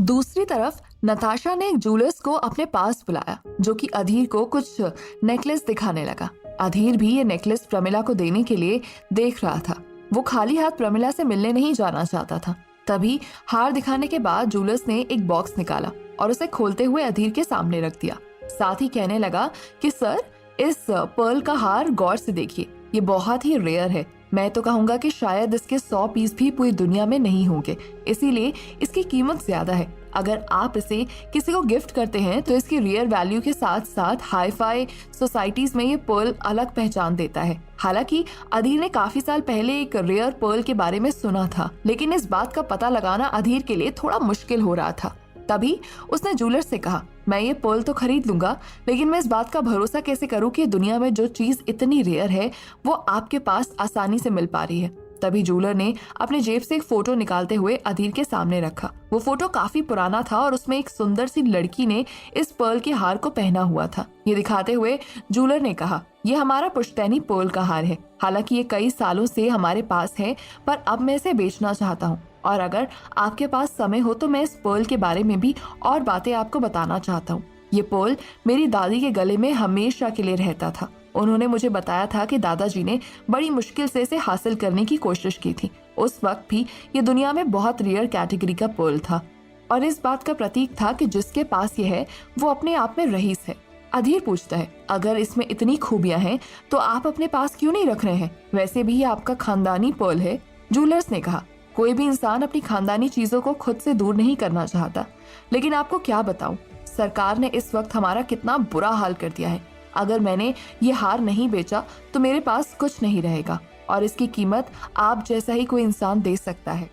A: दूसरी तरफ नताशा ने एक ज्वेलर्स को अपने पास बुलाया, जो कि अधीर को कुछ नेकलेस दिखाने लगा। अधीर भी ये नेकलेस प्रमिला को देने के लिए देख रहा था। वो खाली हाथ प्रमिला से मिलने नहीं जाना चाहता था। तभी हार दिखाने के बाद ज्वेलर्स ने एक बॉक्स निकाला और उसे खोलते हुए अधीर के सामने रख दिया। साथ ही कहने लगा कि सर, इस पर्ल का हार गौर से देखिए, ये बहुत ही रेयर है। मैं तो कहूंगा कि शायद इसके 100 पीस भी पूरी दुनिया में नहीं होंगे, इसीलिए इसकी कीमत ज्यादा है। अगर आप इसे किसी को गिफ्ट करते हैं तो इसकी रियल वैल्यू के साथ साथ हाई फाई सोसाइटीज में ये पर्ल अलग पहचान देता है। हालांकि अधीर ने काफी साल पहले एक रेयर पर्ल के बारे में सुना था, लेकिन इस बात का पता लगाना अधीर के लिए थोड़ा मुश्किल हो रहा था। तभी उसने ज्वेलर से कहा, मैं ये पर्ल तो खरीद लूंगा, लेकिन मैं इस बात का भरोसा कैसे करूं कि दुनिया में जो चीज इतनी रेयर है वो आपके पास आसानी से मिल पा रही है। तभी ज्वेलर ने अपने जेब से एक फोटो निकालते हुए अधीर के सामने रखा। वो फोटो काफी पुराना था और उसमें एक सुंदर सी लड़की ने इस पर्ल के हार को पहना हुआ था। ये दिखाते हुए ज्वेलर ने कहा, ये हमारा पुश्तैनी पर्ल का हार है। हालांकि ये कई सालों से हमारे पास है, पर अब मैं इसे बेचना चाहता हूँ और अगर आपके पास समय हो तो मैं इस पर्ल के बारे में भी और बातें आपको बताना चाहता हूँ। ये पर्ल मेरी दादी के गले में हमेशा के लिए रहता था। उन्होंने मुझे बताया था कि दादाजी ने बड़ी मुश्किल से इसे हासिल करने की कोशिश की थी। उस वक्त भी ये दुनिया में बहुत रेयर कैटेगरी का पर्ल था और इस बात का प्रतीक था कि जिसके पास ये है वो अपने आप में रईस है। अधीर पूछता है, अगर इसमें इतनी खूबियां हैं तो आप अपने पास क्यों नहीं रख रहे हैं? वैसे भी ये आपका खानदानी पर्ल है। ज्वेलर्स ने कहा, कोई भी इंसान अपनी खानदानी चीजों को खुद से दूर नहीं करना चाहता, लेकिन आपको क्या बताऊं, सरकार ने इस वक्त हमारा कितना बुरा हाल कर दिया है। अगर मैंने ये हार नहीं बेचा तो मेरे पास कुछ नहीं रहेगा और इसकी कीमत आप जैसा ही कोई इंसान दे सकता है।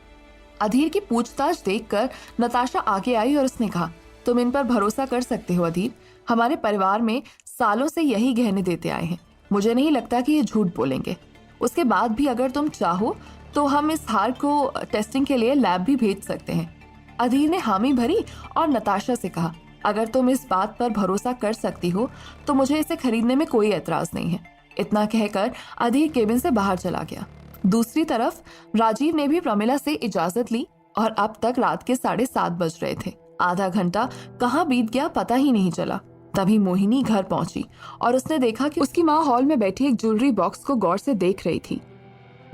A: अधीर की पूछताछ देखकर नताशा आगे आई और उसने कहा, तुम इन पर भरोसा कर सकते हो अधीर, हमारे परिवार में सालों से यही गहने देते आए हैं। मुझे नहीं लगता कि ये झूठ बोलेंगे। उसके बाद भी अगर तुम चाहो तो हम इस हार को टेस्टिंग के लिए लैब भी भेज सकते हैं। अधीर ने हामी भरी और नताशा से कहा, अगर तुम इस बात पर भरोसा कर सकती हो तो मुझे इसे खरीदने में कोई एतराज नहीं है। इतना कहकर अधीर केबिन से बाहर चला गया। दूसरी तरफ राजीव ने भी प्रमिला से इजाजत ली और अब तक रात के 7:30 बज रहे थे। आधा घंटा कहाँ बीत गया पता ही नहीं चला। तभी मोहिनी घर पहुंची और उसने देखा कि उसकी माँ हॉल में बैठी एक ज्वेलरी बॉक्स को गौर से देख रही थी।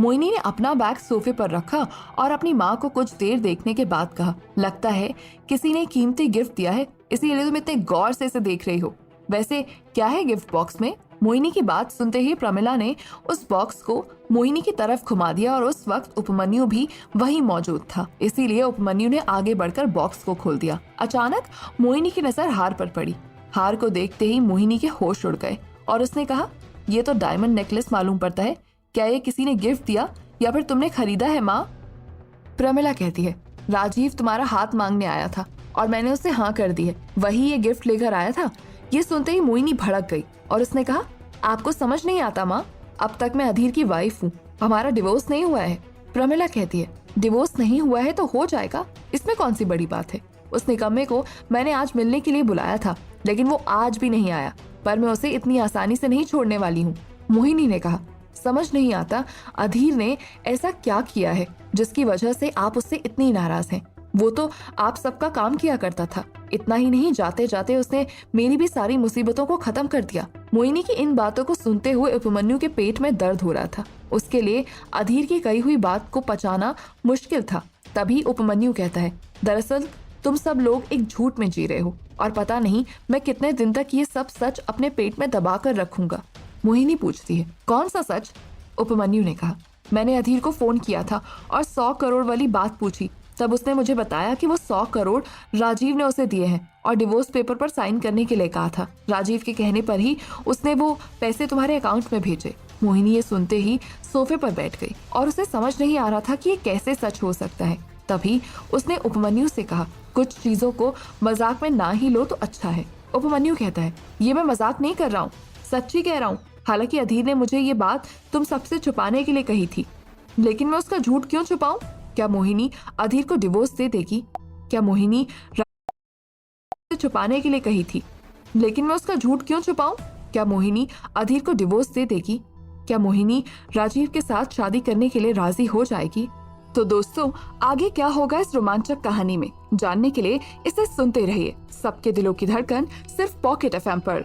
A: मोहिनी ने अपना बैग सोफे पर रखा और अपनी माँ को कुछ देर देखने के बाद कहा, लगता है किसी ने कीमती गिफ्ट दिया है, इसीलिए तुम इतने गौर से इसे देख रही हो। वैसे क्या है गिफ्ट बॉक्स में? मोहिनी की बात सुनते ही प्रमिला ने उस बॉक्स को मोहिनी की तरफ घुमा दिया और उस वक्त उपमन्यु भी वहीं मौजूद था, इसीलिए उपमन्यु ने आगे बढ़कर बॉक्स को खोल दिया। अचानक मोहिनी की नजर हार पर पड़ी। हार को देखते ही मोहिनी के होश उड़ गए और उसने कहा, ये तो डायमंड नेकलेस मालूम पड़ता है, क्या ये किसी ने गिफ्ट दिया या फिर तुमने खरीदा है माँ? प्रमिला कहती है, राजीव तुम्हारा हाथ मांगने आया था और मैंने उसे हाँ कर दी है, वही ये गिफ्ट लेकर आया था। ये सुनते ही मोहिनी भड़क गई और उसने कहा, आपको समझ नहीं आता माँ, अब तक मैं अधीर की वाइफ हूँ, हमारा डिवोर्स नहीं हुआ है। प्रमिला कहती है, डिवोर्स नहीं हुआ है तो हो जाएगा, इसमें कौन सी बड़ी बात है। उस निकम्मे को मैंने आज मिलने के लिए बुलाया था, लेकिन वो आज भी नहीं आया, पर मैं उसे इतनी आसानी से नहीं छोड़ने वाली हूँ। मोहिनी ने कहा, समझ नहीं आता अधीर ने ऐसा क्या किया है जिसकी वजह से आप उससे इतनी नाराज हैं। वो तो आप सबका काम किया करता था, इतना ही नहीं, जाते जाते उसने मेरी भी सारी मुसीबतों को खत्म कर दिया। मोहिनी की इन बातों को सुनते हुए उपमन्यु के पेट में दर्द हो रहा था। उसके लिए अधीर की कही हुई बात को पचाना मुश्किल था। तभी उपमन्यु कहता है, दरअसल तुम सब लोग एक झूठ में जी रहे हो और पता नहीं मैं कितने दिन तक ये सब सच अपने पेट में दबा कर रखूंगा। मोहिनी पूछती है, कौन सा सच? उपमन्यु ने कहा, मैंने अधीर को फोन किया था और 100 करोड़ वाली बात पूछी। तब उसने मुझे बताया कि वो 100 करोड़ राजीव ने उसे दिए हैं और डिवोर्स पेपर पर साइन करने के लिए कहा था। राजीव के कहने पर ही उसने वो पैसे तुम्हारे अकाउंट में भेजे। मोहिनी ये सुनते ही सोफे पर बैठ गई और उसे समझ नहीं आ रहा था कि ये कैसे सच हो सकता है। तभी उसने उपमन्यु से कहा, कुछ चीजों को मजाक में ना ही लो तो अच्छा है। उपमन्यु कहता है, ये मैं मजाक नहीं कर रहा हूँ, सच्ची कह रहा हूँ। हालांकि अधीर ने मुझे ये बात तुम सबसे छुपाने के लिए कही थी, लेकिन मैं उसका झूठ क्यों छुपाऊं? क्या मोहिनी अधीर को डिवोर्स दे देगी? क्या मोहिनी छुपाने के लिए कही थी, लेकिन मैं उसका झूठ क्यों छुपाऊं? क्या मोहिनी अधीर को डिवोर्स दे देगी? क्या मोहिनी राजीव के साथ शादी करने के लिए राजी हो जाएगी? तो दोस्तों, आगे क्या होगा इस रोमांचक कहानी में, जानने के लिए इसे सुनते रहिए सबके दिलों की धड़कन सिर्फ पॉकेट एफएम पर।